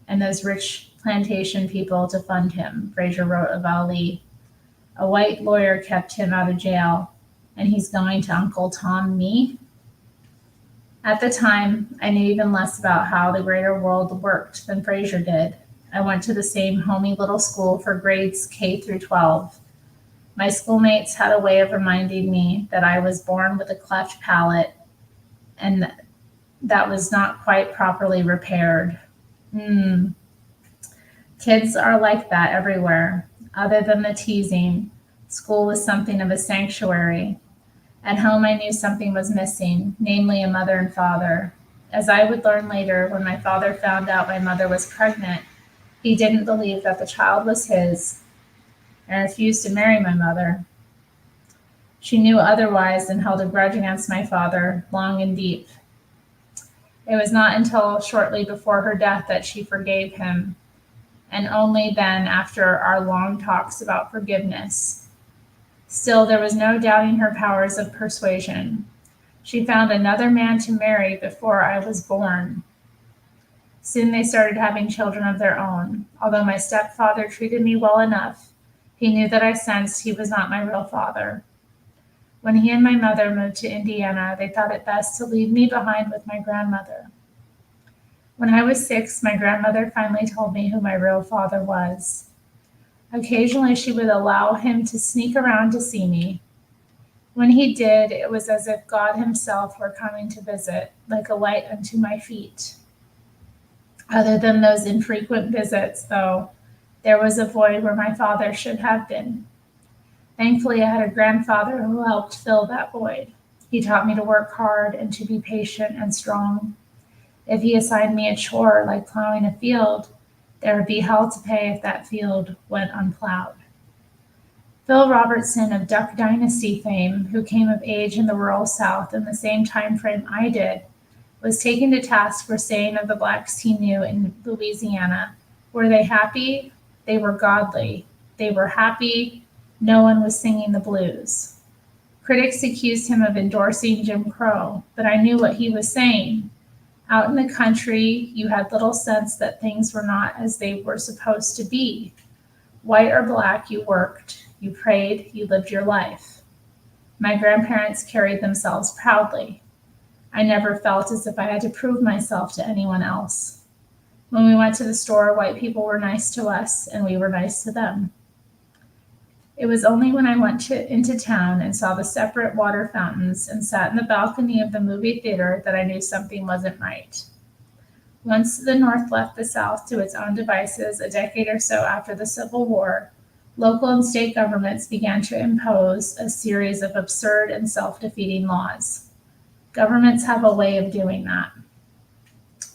and those rich plantation people to fund him, Frazier wrote of Ali. A white lawyer kept him out of jail, and he's going to Uncle Tom me? At the time, I knew even less about how the greater world worked than Frazier did. I went to the same homey little school for grades K through 12. My schoolmates had a way of reminding me that I was born with a cleft palate and that was not quite properly repaired. Kids are like that everywhere. Other than the teasing, school was something of a sanctuary. At home, I knew something was missing, namely a mother and father. As I would learn later, when my father found out my mother was pregnant, he didn't believe that the child was his and refused to marry my mother. She knew otherwise and held a grudge against my father, long and deep. It was not until shortly before her death that she forgave him, and only then after our long talks about forgiveness. Still, there was no doubting her powers of persuasion. She found another man to marry before I was born. Soon they started having children of their own. Although my stepfather treated me well enough, he knew that I sensed he was not my real father. When he and my mother moved to Indiana, they thought it best to leave me behind with my grandmother. When I was 6, my grandmother finally told me who my real father was. Occasionally, she would allow him to sneak around to see me. When he did, it was as if God himself were coming to visit, like a light unto my feet. Other than those infrequent visits, though, there was a void where my father should have been. Thankfully, I had a grandfather who helped fill that void. He taught me to work hard and to be patient and strong. If he assigned me a chore like plowing a field, there would be hell to pay if that field went unplowed. Phil Robertson of Duck Dynasty fame, who came of age in the rural South in the same time frame I did, was taken to task for saying of the blacks he knew in Louisiana, were they happy? They were godly. They were happy. No one was singing the blues. Critics accused him of endorsing Jim Crow, but I knew what he was saying. Out in the country, you had little sense that things were not as they were supposed to be. White or black, you worked, you prayed, you lived your life. My grandparents carried themselves proudly. I never felt as if I had to prove myself to anyone else. When we went to the store, white people were nice to us, and we were nice to them. It was only when I went into town and saw the separate water fountains and sat in the balcony of the movie theater that I knew something wasn't right. Once the North left the South to its own devices a decade or so after the Civil War, local and state governments began to impose a series of absurd and self-defeating laws. Governments have a way of doing that.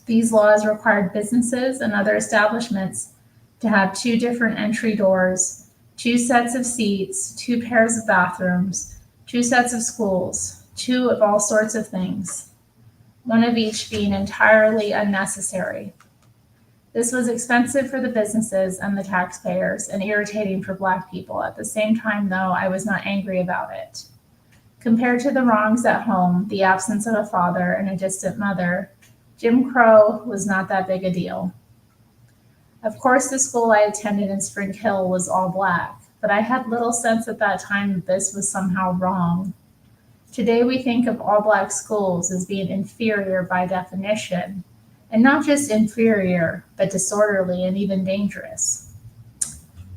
These laws required businesses and other establishments to have 2 different entry doors, 2 sets of seats, 2 pairs of bathrooms, 2 sets of schools, 2 of all sorts of things, one of each being entirely unnecessary. This was expensive for the businesses and the taxpayers and irritating for Black people. At the same time, though, I was not angry about it. Compared to the wrongs at home, the absence of a father and a distant mother, Jim Crow was not that big a deal. Of course, the school I attended in Spring Hill was all Black, but I had little sense at that time that this was somehow wrong. Today, we think of all Black schools as being inferior by definition, and not just inferior, but disorderly and even dangerous.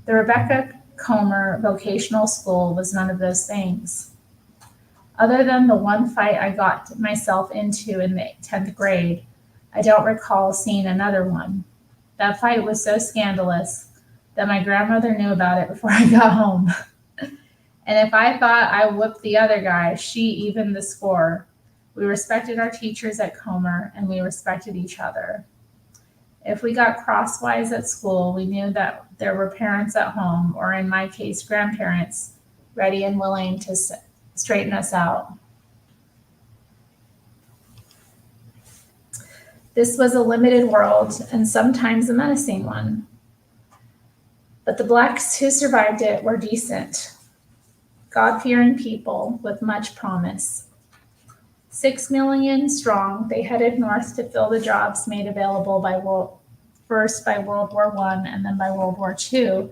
The Rebecca Comer Vocational School was none of those things. Other than the one fight I got myself into in the 10th grade, I don't recall seeing another one. That fight was so scandalous that my grandmother knew about it before I got home. And if I thought I whooped the other guy, she evened the score. We respected our teachers at Comer, and we respected each other. If we got crosswise at school, we knew that there were parents at home, or in my case, grandparents, ready and willing to straighten us out. This was a limited world and sometimes a menacing one. But the blacks who survived it were decent, God-fearing people with much promise. 6 million strong, they headed north to fill the jobs made available first by World War I and then by World War II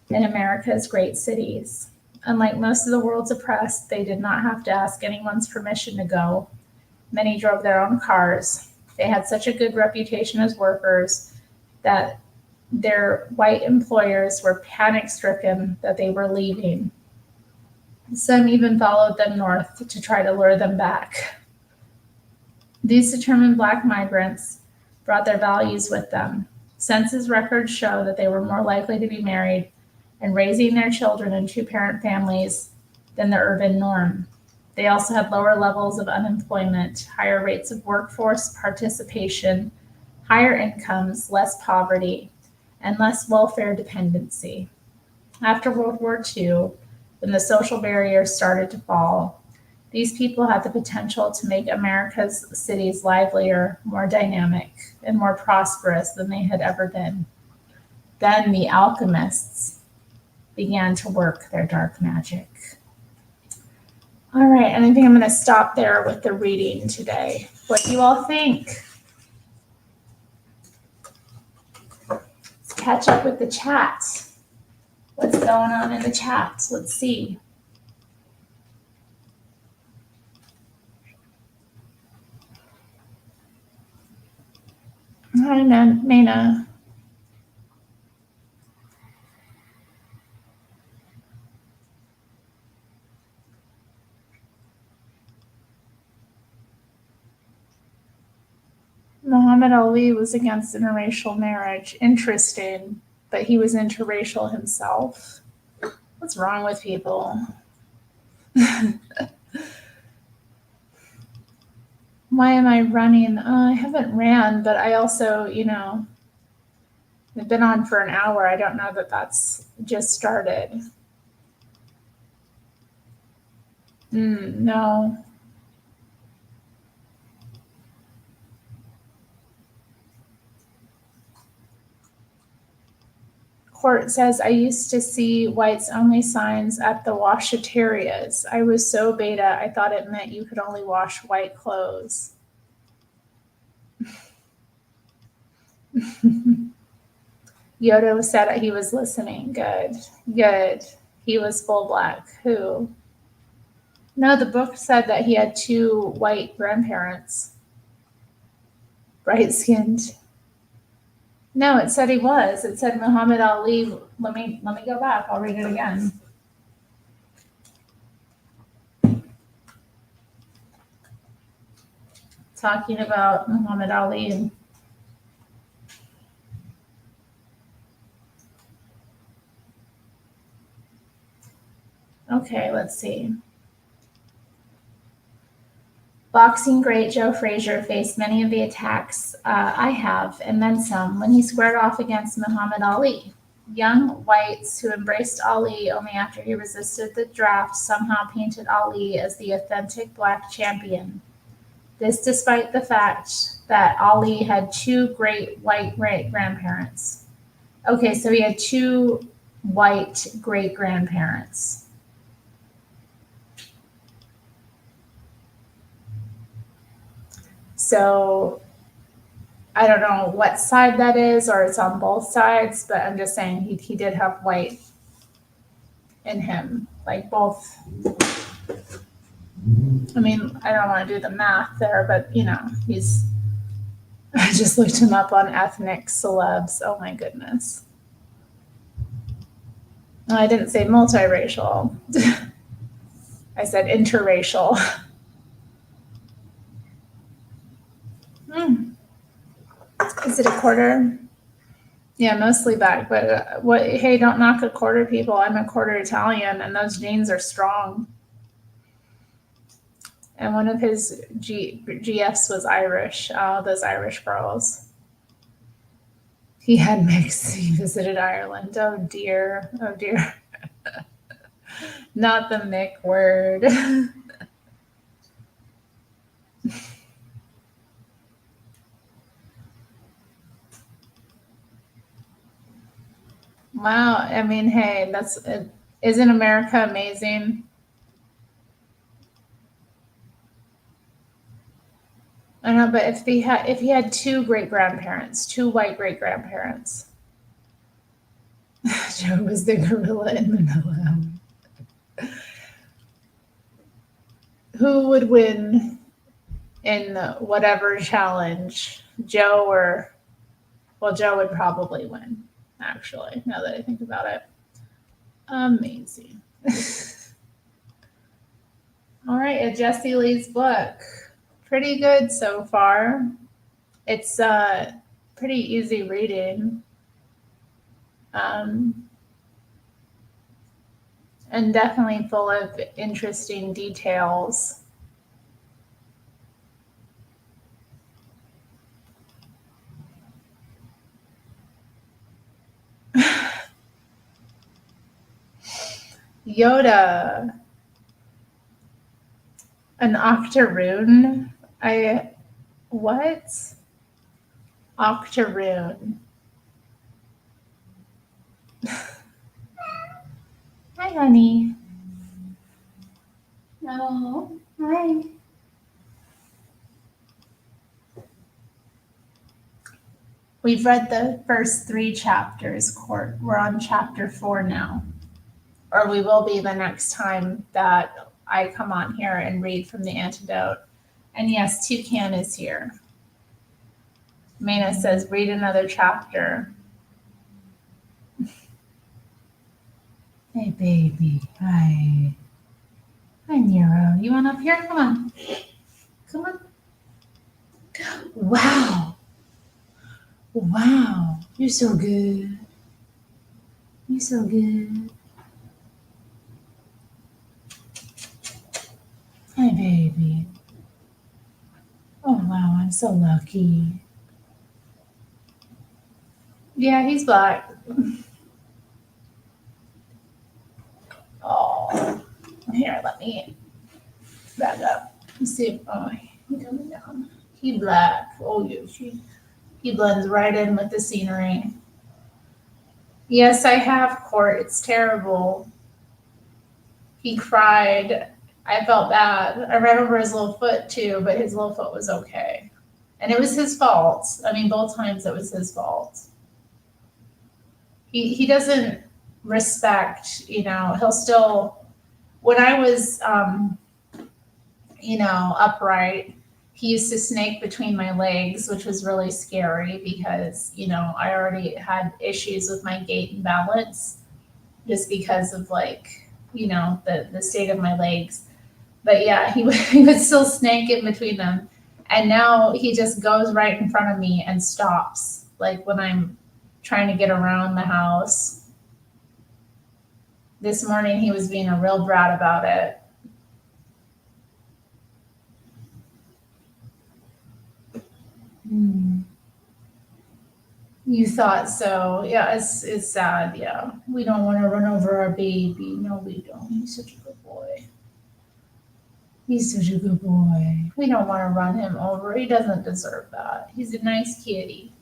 in America's great cities. Unlike most of the world's oppressed, they did not have to ask anyone's permission to go. Many drove their own cars. They had such a good reputation as workers that their white employers were panic-stricken that they were leaving. Some even followed them north to try to lure them back. These determined black migrants brought their values with them. Census records show that they were more likely to be married and raising their children in two-parent families than the urban norm. They also had lower levels of unemployment, higher rates of workforce participation, higher incomes, less poverty, and less welfare dependency. After World War II, when the social barriers started to fall, these people had the potential to make America's cities livelier, more dynamic, and more prosperous than they had ever been. Then the alchemists began to work their dark magic. All right, and I think I'm going to stop there with the reading today. What do you all think? Let's catch up with the chat. What's going on in the chat? Let's see. Hi, Maina. Muhammad Ali was against interracial marriage. Interesting, but he was interracial himself. What's wrong with people? Why am I running? I haven't ran, but I also, I've been on for an hour. I don't know that that's just started. No. Court says, I used to see whites only signs at the washaterias. I was so beta, I thought it meant you could only wash white clothes. Yoda said he was listening. Good. He was full black. Who? No, the book said that he had 2 white grandparents. Bright skinned. No, it said he was. It said Muhammad Ali. Let me go back. I'll read it again. Talking about Muhammad Ali. Okay, let's see. Boxing great Joe Frazier faced many of the attacks I have, and then some, when he squared off against Muhammad Ali. Young whites who embraced Ali only after he resisted the draft somehow painted Ali as the authentic black champion. This despite the fact that Ali had 2 great white great-grandparents. Okay, so he had 2 white great-grandparents. So I don't know what side that is, or it's on both sides, but I'm just saying he did have white in him, like both. I mean, I don't want to do the math there, but he's, I just looked him up on ethnic celebs. Oh my goodness. No, I didn't say multiracial. I said interracial. Is it a quarter? Yeah, mostly black, but hey, don't knock a quarter, people. I'm a quarter Italian, and those genes are strong. And one of his GFs was Irish, those Irish girls. He had mixed, he visited Ireland. Oh dear. Not the Mick word. Wow. I mean, hey, isn't America amazing? I know, but if he had two great grandparents, two white great grandparents, Joe was the gorilla in Manila. Who would win in whatever challenge? Joe or Joe would probably win. Actually, now that I think about it, amazing. All right, a Jesse Lee's book, pretty good so far. It's pretty easy reading. And definitely full of interesting details. Yoda, an octoroon. What? Octoroon. Hi, honey. No. Hi. We've read the first 3 chapters, Court. We're on chapter 4 now. Or we will be the next time that I come on here and read from the antidote. And yes, Toucan is here. Maina says, read another chapter. Hey, baby. Hi. Hi, Nero. You want up here? Come on. Come on. Wow. Wow. You're so good. You're so good. Hi, baby. Oh, wow. I'm so lucky. Yeah, he's black. Oh. Here, let me back up. Let's see. Oh, he's coming down. He black. Oh, yes. He blends right in with the scenery. Yes, I have, Court. It's terrible. He cried. I felt bad. I remember his little foot too, but his little foot was okay. And it was his fault. I mean, both times it was his fault. He doesn't respect, he'll still, when I was, upright, he used to snake between my legs, which was really scary because, I already had issues with my gait and balance just because of the state of my legs. But yeah, he would still snake in between them. And now he just goes right in front of me and stops, like when I'm trying to get around the house. This morning he was being a real brat about it. You thought so. Yeah, it's sad. Yeah. We don't want to run over our baby. No, we don't. He's such a good boy. He's such a good boy. We don't want to run him over. He doesn't deserve that. He's a nice kitty.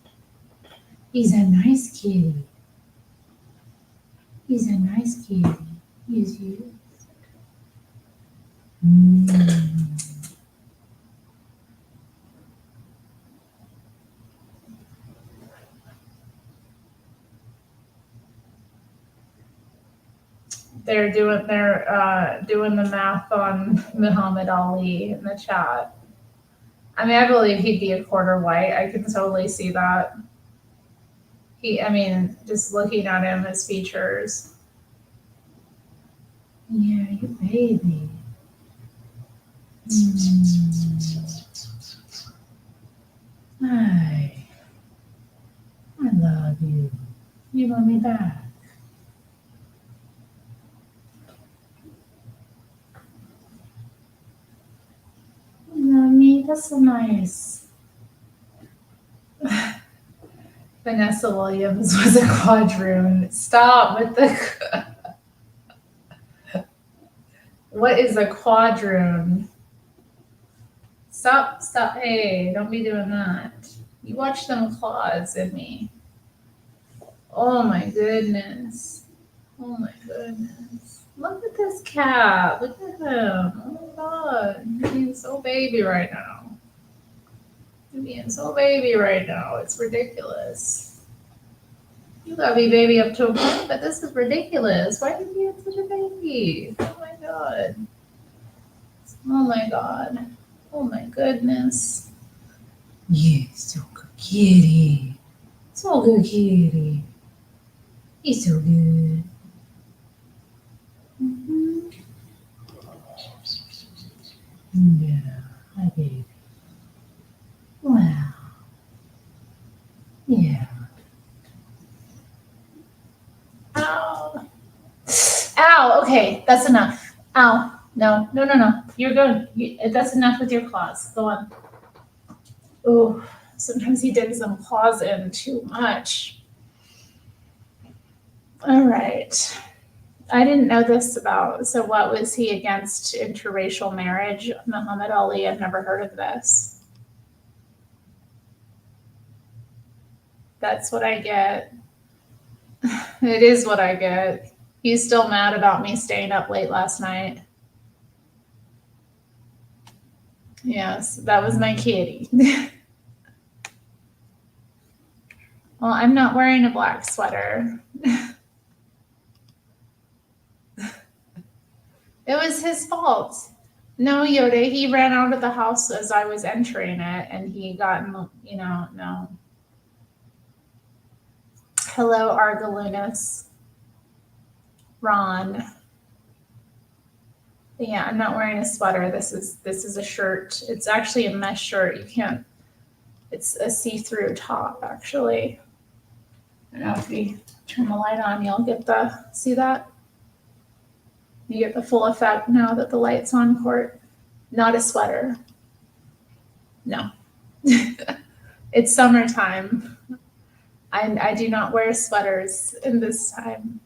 He's a nice kitty. He's a nice kitty. He's you. They're doing the math on Muhammad Ali in the chat. I mean, I believe he'd be a quarter white. I can totally see that. Just looking at him, his features. Yeah, you baby. Hi. I love you. You want me back? Me, that's so nice. Vanessa Williams was a quadroon. Stop with the What is a quadroon? Stop. Hey, don't be doing that. You watch them claws in me. Oh my goodness. Oh my goodness. Look at this cat. Look at him. Oh my god. He's being so baby right now. He's being so baby right now. It's ridiculous. You gotta be baby up to a point, but this is ridiculous. Why are you being such a baby? Oh my god. Oh my god. Oh my goodness. Yeah, so good kitty. So good kitty. He's so good. Mm-hmm. Yeah, hi baby. Wow. Yeah. Ow. Ow. Okay, that's enough. Ow. No. You're good. That's enough with your claws. Go on. Oh, sometimes he digs them claws in too much. All right. I didn't know this about, so what was he against interracial marriage? Muhammad Ali, I've never heard of this. That's what I get. It is what I get. He's still mad about me staying up late last night. Yes, that was my kitty. Well, I'm not wearing a black sweater. It was his fault. No, Yoda, he ran out of the house as I was entering it and he got, no. Hello, Argalunas. Ron. But yeah, I'm not wearing a sweater. This is a shirt. It's actually a mesh shirt. You can't, it's a see-through top, actually. I don't know if we turn the light on, you'll get see that? You get the full effect now that the light's on, Court. Not a sweater. No. It's summertime. I do not wear sweaters in this time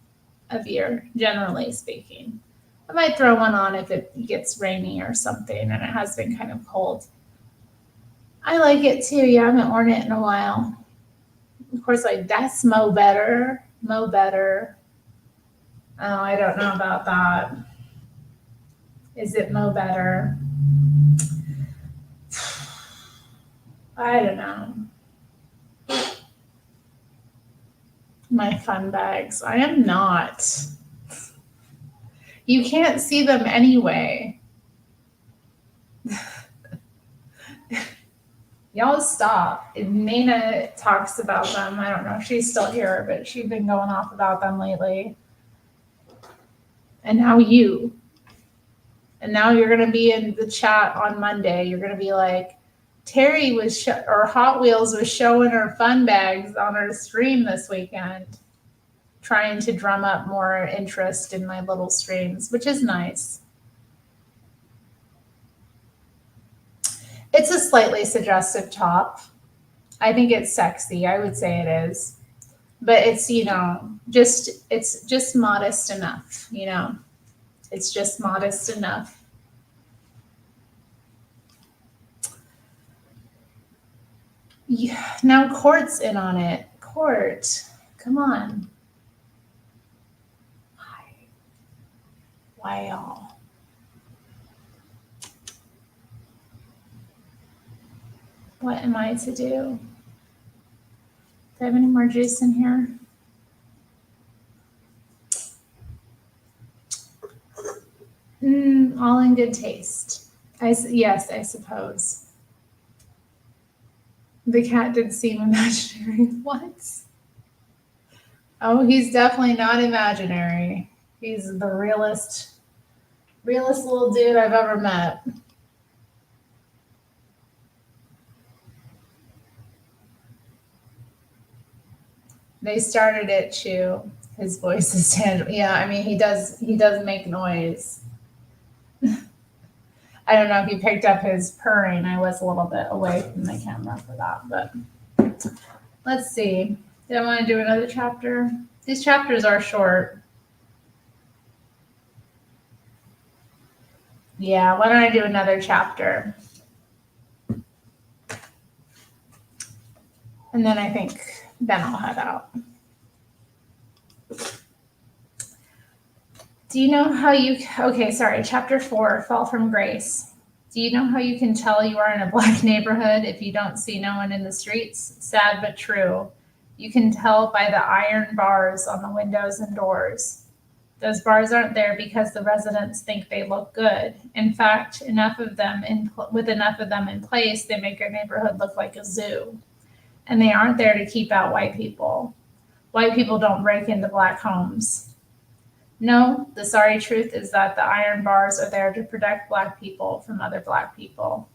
of year, generally speaking. I might throw one on if it gets rainy or something, and it has been kind of cold. I like it too. Yeah, I haven't worn it in a while. Of course, like, that's Mo better. Mo better. Oh, I don't know about that. Is it Mo better? I don't know. My fun bags. I am not. You can't see them anyway. Y'all stop. Nina talks about them. I don't know if she's still here, but she's been going off about them lately. And now you. And now you're going to be in the chat on Monday. You're going to be like, Terri was, or Hot Wheels was showing her fun bags on her stream this weekend, trying to drum up more interest in my little streams, which is nice. It's a slightly suggestive top. I think it's sexy. I would say it is. But it's, it's just modest enough, It's just modest enough. Yeah, now Court's in on it. Court, come on. Why y'all? What am I to do? Do I have any more juice in here? All in good taste. Yes, I suppose. The cat did seem imaginary. What? Oh, he's definitely not imaginary. He's the realest little dude I've ever met. They started it, Chew. His voice is tangible. Yeah, I mean, he does make noise. I don't know if you picked up his purring. I was a little bit away from the camera for that, but let's see. Do I want to do another chapter? These chapters are short. Yeah, why don't I do another chapter? And then I think then I'll head out. Do you know how okay, sorry, chapter 4, Fall from Grace. Do you know how you can tell you are in a black neighborhood if you don't see no one in the streets? Sad but true. You can tell by the iron bars on the windows and doors. Those bars aren't there because the residents think they look good. In fact, with enough of them in place, they make your neighborhood look like a zoo. And they aren't there to keep out white people. White people don't break into black homes. No, the sorry truth is that the iron bars are there to protect black people from other black people.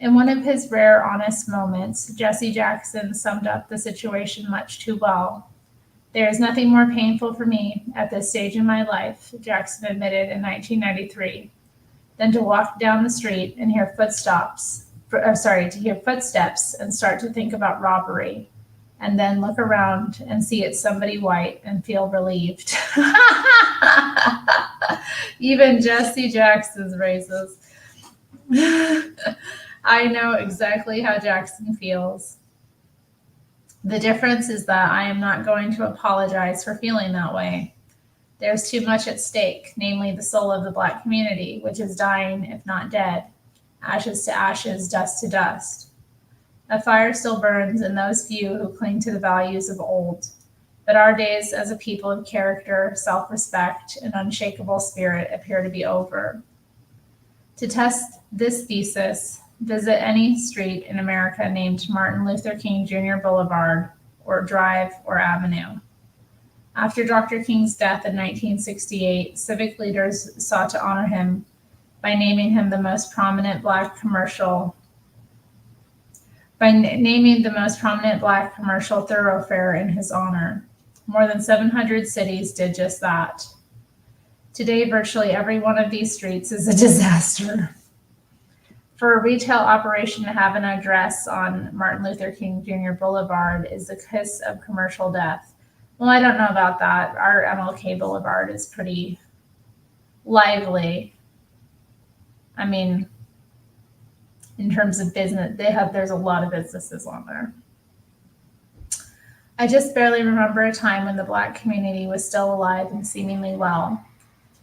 In one of his rare honest moments, Jesse Jackson summed up the situation much too well. There is nothing more painful for me at this stage in my life, Jackson admitted in 1993, than to walk down the street and hear footsteps and start to think about robbery, and then look around and see it's somebody white and feel relieved. Even Jesse Jackson's racist. I know exactly how Jackson feels. The difference is that I am not going to apologize for feeling that way. There's too much at stake, namely the soul of the black community, which is dying, if not dead. Ashes to ashes, dust to dust. A fire still burns in those few who cling to the values of old. But our days as a people of character, self-respect, and unshakable spirit appear to be over. To test this thesis, visit any street in America named Martin Luther King Jr. Boulevard, or Drive, or Avenue. After Dr. King's death in 1968, civic leaders sought to honor him by naming the most prominent black commercial thoroughfare in his honor. More than 700 cities did just that. Today, virtually every one of these streets is a disaster. For a retail operation to have an address on Martin Luther King Jr. Boulevard is the kiss of commercial death. Well, I don't know about that. Our MLK Boulevard is pretty lively. I mean, in terms of business, there's a lot of businesses on there. I just barely remember a time when the black community was still alive and seemingly well.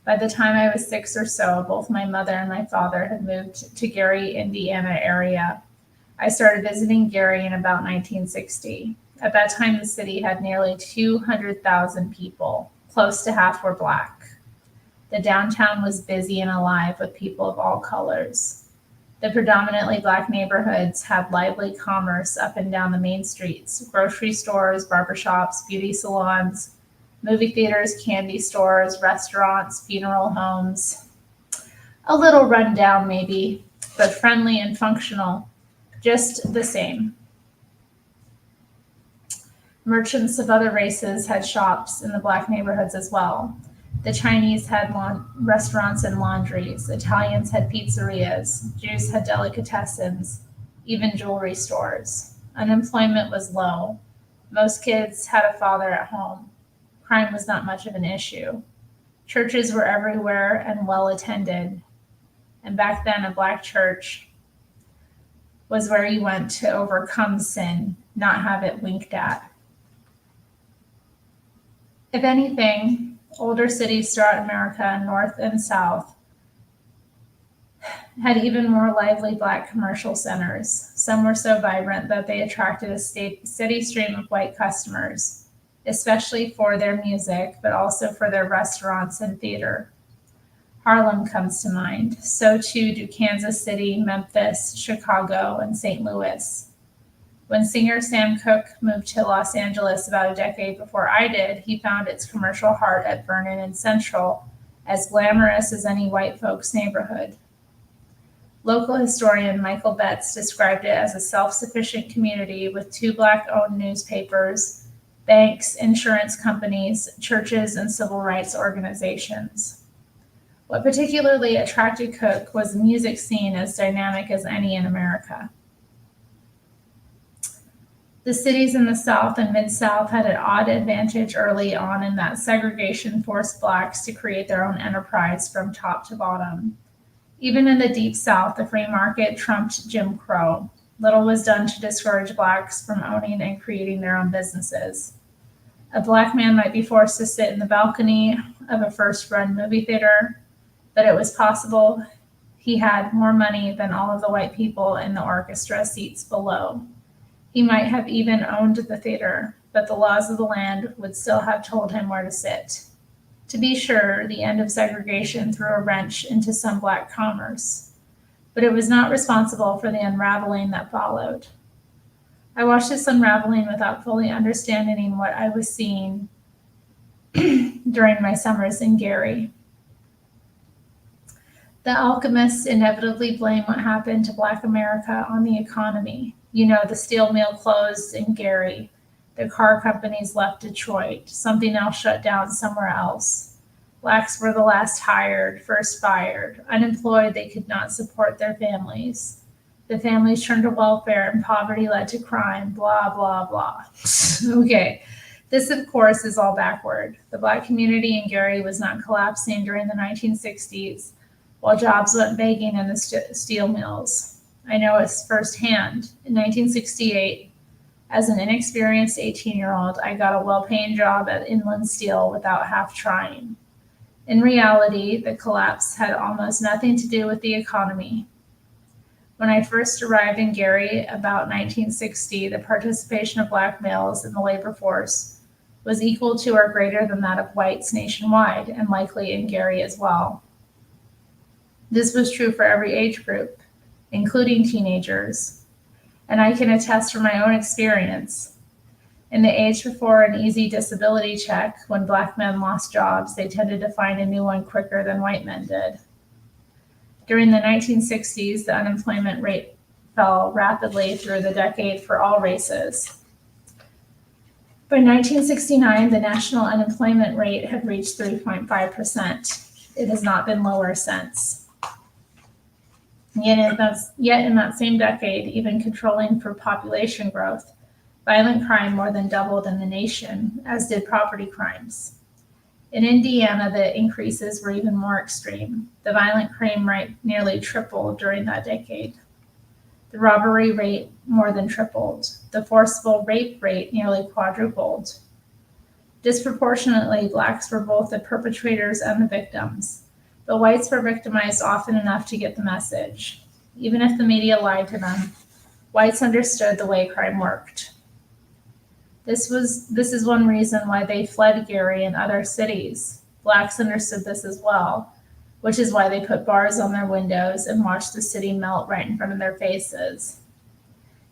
By the time I was 6 or so, both my mother and my father had moved to Gary, Indiana area. I started visiting Gary in about 1960. At that time, the city had nearly 200,000 people. Close to half were black. The downtown was busy and alive with people of all colors. The predominantly black neighborhoods had lively commerce up and down the main streets: grocery stores, barbershops, beauty salons, movie theaters, candy stores, restaurants, funeral homes. A little run down maybe, but friendly and functional, just the same. Merchants of other races had shops in the black neighborhoods as well. The Chinese had restaurants and laundries. Italians had pizzerias. Jews had delicatessens, even jewelry stores. Unemployment was low. Most kids had a father at home. Crime was not much of an issue. Churches were everywhere and well attended. And back then, a black church was where you went to overcome sin, not have it winked at. If anything, older cities throughout America, north and south, had even more lively black commercial centers. Some were so vibrant that they attracted a steady stream of white customers, especially for their music, but also for their restaurants and theater. Harlem comes to mind. So too do Kansas City, Memphis, Chicago, and St. Louis. When singer Sam Cooke moved to Los Angeles about a decade before I did, he found its commercial heart at Vernon and Central as glamorous as any white folks' neighborhood. Local historian Michael Betts described it as a self-sufficient community with 2 black-owned newspapers, banks, insurance companies, churches, and civil rights organizations. What particularly attracted Cooke was a music scene as dynamic as any in America. The cities in the South and Mid-South had an odd advantage early on in that segregation forced blacks to create their own enterprise from top to bottom. Even in the Deep South, the free market trumped Jim Crow. Little was done to discourage blacks from owning and creating their own businesses. A black man might be forced to sit in the balcony of a first-run movie theater, but it was possible he had more money than all of the white people in the orchestra seats below. He might have even owned the theater, but the laws of the land would still have told him where to sit. To be sure, the end of segregation threw a wrench into some black commerce, but it was not responsible for the unraveling that followed. I watched this unraveling without fully understanding what I was seeing during my summers in Gary. The alchemists inevitably blame what happened to Black America on the economy. You know, the steel mill closed in Gary. The car companies left Detroit. Something else shut down somewhere else. Blacks were the last hired, first fired. Unemployed, they could not support their families. The families turned to welfare and poverty led to crime, blah, blah, blah. Okay, this of course is all backward. The Black community in Gary was not collapsing during the 1960s while jobs went begging in the steel mills. I know it firsthand. In 1968, as an inexperienced 18-year-old, I got a well-paying job at Inland Steel without half trying. In reality, the collapse had almost nothing to do with the economy. When I first arrived in Gary about 1960, the participation of Black males in the labor force was equal to or greater than that of whites nationwide, and likely in Gary as well. This was true for every age group, including teenagers, and I can attest from my own experience. In the age before an easy disability check, when Black men lost jobs, they tended to find a new one quicker than white men did. During the 1960s, the unemployment rate fell rapidly through the decade for all races. By 1969, the national unemployment rate had reached 3.5%. It has not been lower since. Yet in that same decade, even controlling for population growth, violent crime more than doubled in the nation, as did property crimes. In Indiana, the increases were even more extreme. The violent crime rate nearly tripled during that decade. The robbery rate more than tripled. The forcible rape rate nearly quadrupled. Disproportionately, Blacks were both the perpetrators and the victims, but whites were victimized often enough to get the message. Even if the media lied to them, whites understood the way crime worked. This is one reason why they fled Gary and other cities. Blacks understood this as well, which is why they put bars on their windows and watched the city melt right in front of their faces.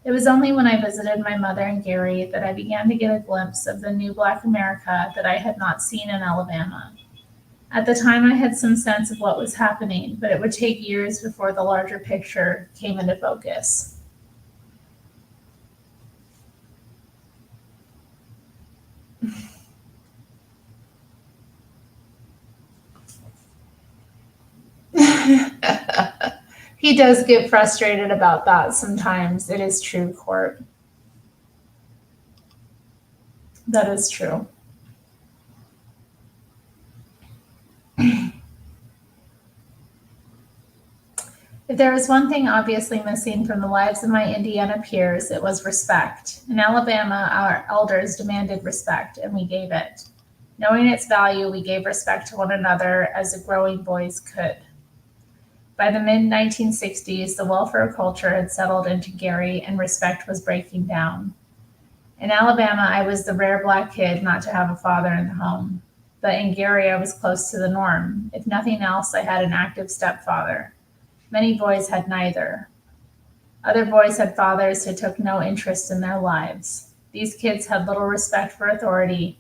It was only when I visited my mother in Gary that I began to get a glimpse of the new Black America that I had not seen in Alabama. At the time, I had some sense of what was happening, but it would take years before the larger picture came into focus. He does get frustrated about that sometimes. It is true, Court. That is true. If there was one thing obviously missing from the lives of my Indiana peers, it was respect. In Alabama, our elders demanded respect, and we gave it. Knowing its value, we gave respect to one another as the growing boys could. By the mid-1960s, the welfare culture had settled into Gary and respect was breaking down. In Alabama, I was the rare Black kid not to have a father in the home. But in Gary, I was close to the norm. If nothing else, I had an active stepfather. Many boys had neither. Other boys had fathers who took no interest in their lives. These kids had little respect for authority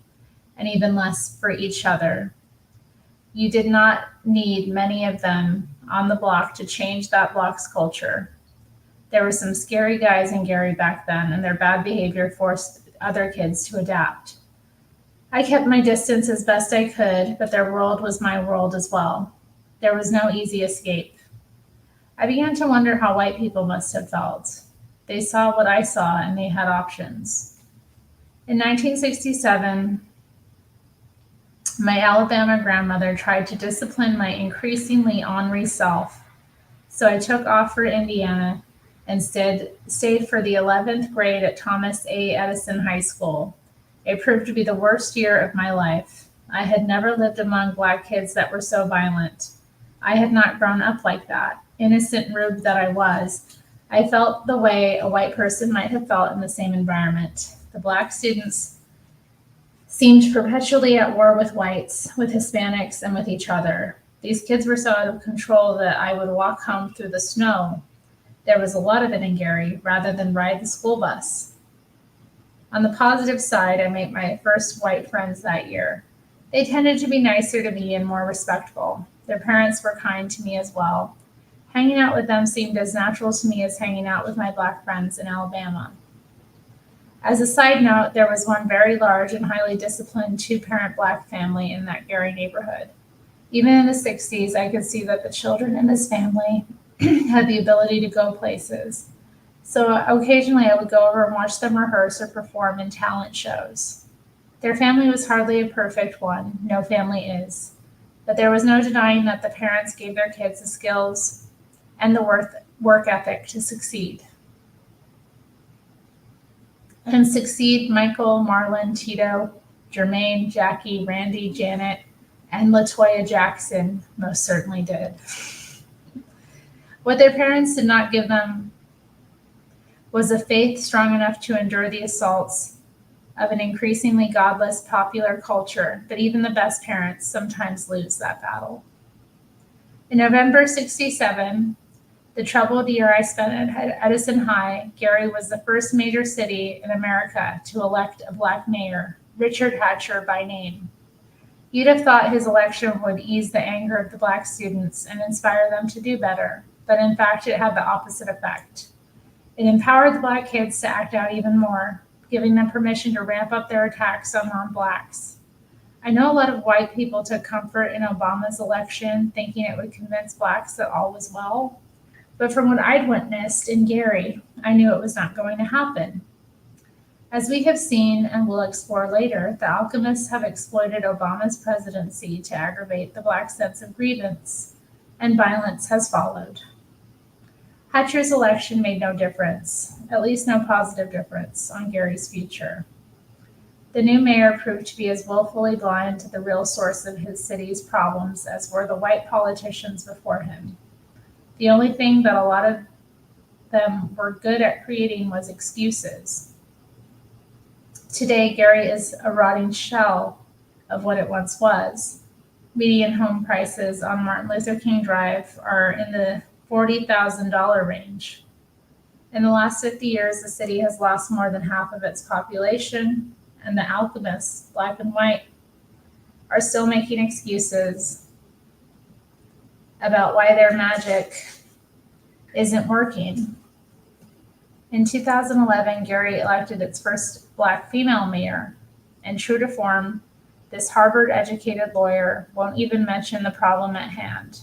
and even less for each other. You did not need many of them on the block to change that block's culture. There were some scary guys in Gary back then, and their bad behavior forced other kids to adapt. I kept my distance as best I could, but their world was my world as well. There was no easy escape. I began to wonder how white people must have felt. They saw what I saw, and they had options. In 1967, my Alabama grandmother tried to discipline my increasingly ornery self So I took off for Indiana and stayed for the 11th grade at Thomas A. Edison High School. It proved to be the worst year of my life. I had never lived among black kids that were so violent. I had not grown up like that. Innocent rube that I was, I felt the way a white person might have felt in the same environment. The black students seemed perpetually at war with whites, with Hispanics, and with each other. These kids were so out of control that I would walk home through the snow. There was a lot of it in Gary, rather than ride the school bus. On the positive side, I made my first white friends that year. They tended to be nicer to me and more respectful. Their parents were kind to me as well. Hanging out with them seemed as natural to me as hanging out with my black friends in Alabama. As a side note, there was one very large and highly disciplined two-parent black family in that Gary neighborhood. Even in the 60s, I could see that the children in this family had the ability to go places. So occasionally I would go over and watch them rehearse or perform in talent shows. Their family was hardly a perfect one, no family is. But there was no denying that the parents gave their kids the skills and the work ethic to succeed. And succeed Michael, Marlon, Tito, Jermaine, Jackie, Randy, Janet, and LaToya Jackson most certainly did. What their parents did not give them was a faith strong enough to endure the assaults of an increasingly godless popular culture, but even the best parents sometimes lose that battle. In November '67, the troubled year I spent at Edison High, Gary was the first major city in America to elect a black mayor, Richard Hatcher by name. You'd have thought his election would ease the anger of the black students and inspire them to do better, but in fact it had the opposite effect. It empowered the black kids to act out even more, giving them permission to ramp up their attacks on non-blacks. I know a lot of white people took comfort in Obama's election, thinking it would convince blacks that all was well. But from what I'd witnessed in Gary, I knew it was not going to happen. As we have seen and will explore later, the alchemists have exploited Obama's presidency to aggravate the black sense of grievance, and violence has followed. Hatcher's election made no difference, at least no positive difference, on Gary's future. The new mayor proved to be as willfully blind to the real source of his city's problems as were the white politicians before him. The only thing that a lot of them were good at creating was excuses. Today, Gary is a rotting shell of what it once was. Median home prices on Martin Luther King Drive are in the $40,000 range. In the last 50 years, the city has lost more than half of its population, and the alchemists, black and white, are still making excuses about why their magic isn't working. In 2011, Gary elected its first black female mayor, and true to form, this Harvard-educated lawyer won't even mention the problem at hand.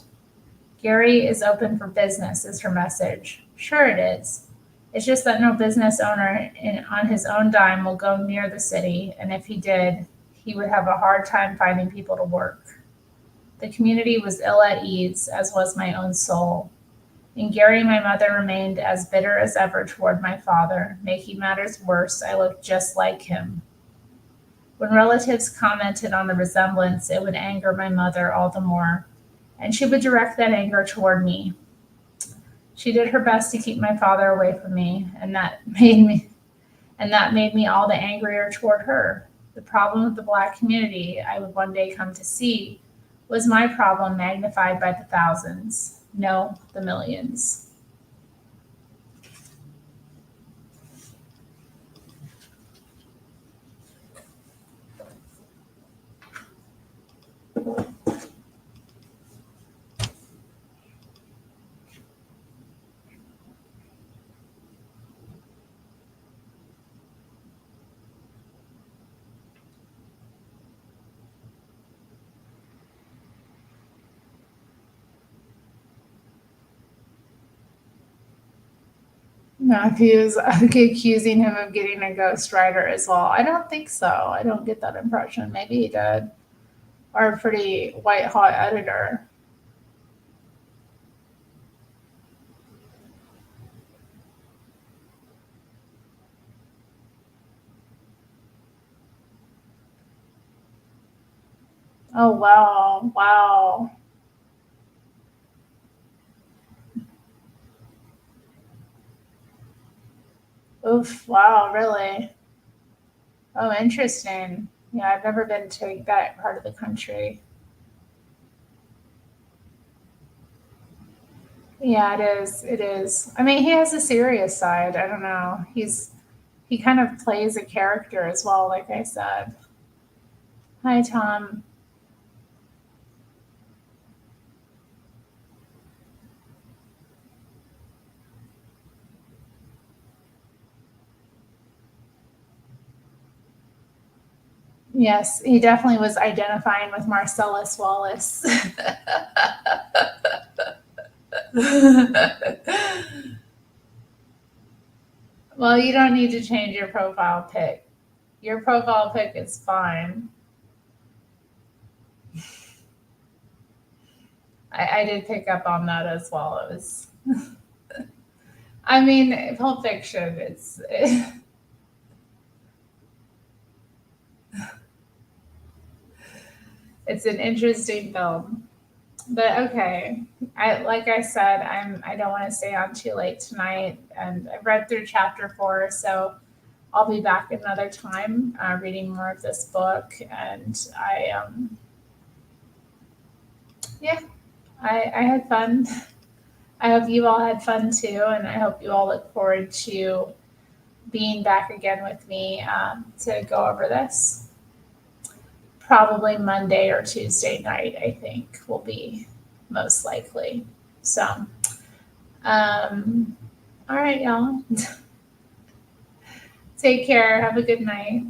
Gary is open for business is her message. Sure it is. It's just that no business owner on his own dime will go near the city, and if he did, he would have a hard time finding people to work. The community was ill at ease, as was my own soul. In Gary, my mother remained as bitter as ever toward my father. Making matters worse, I looked just like him. When relatives commented on the resemblance, it would anger my mother all the more, and she would direct that anger toward me. She did her best to keep my father away from me, and that made me all the angrier toward her. The problem with the black community, I would one day come to see, was my problem magnified by the thousands. No, the millions. Matthew's accusing him of getting a ghostwriter as well. I don't think so. I don't get that impression. Maybe he did. Or a pretty white hot editor. Oh, wow. Wow. Oof. Wow. Really? Oh, interesting. Yeah, I've never been to that part of the country. Yeah, it is. It is. I mean, he has a serious side. I don't know. He kind of plays a character as well, like I said. Hi, Tom. Yes, he definitely was identifying with Marcellus Wallace. Well, you don't need to change your profile pic. Your profile pic is fine. I did pick up on that as well. It was, I mean, Pulp Fiction. It's an interesting film. But okay, I like I said, I don't want to stay on too late tonight, and I've read through chapter 4, so I'll be back another time reading more of this book, and yeah, I had fun. I hope you all had fun too, and I hope you all look forward to being back again with me to go over this. Probably Monday or Tuesday night, I think, will be most likely. So, all right, y'all. Take care. Have a good night.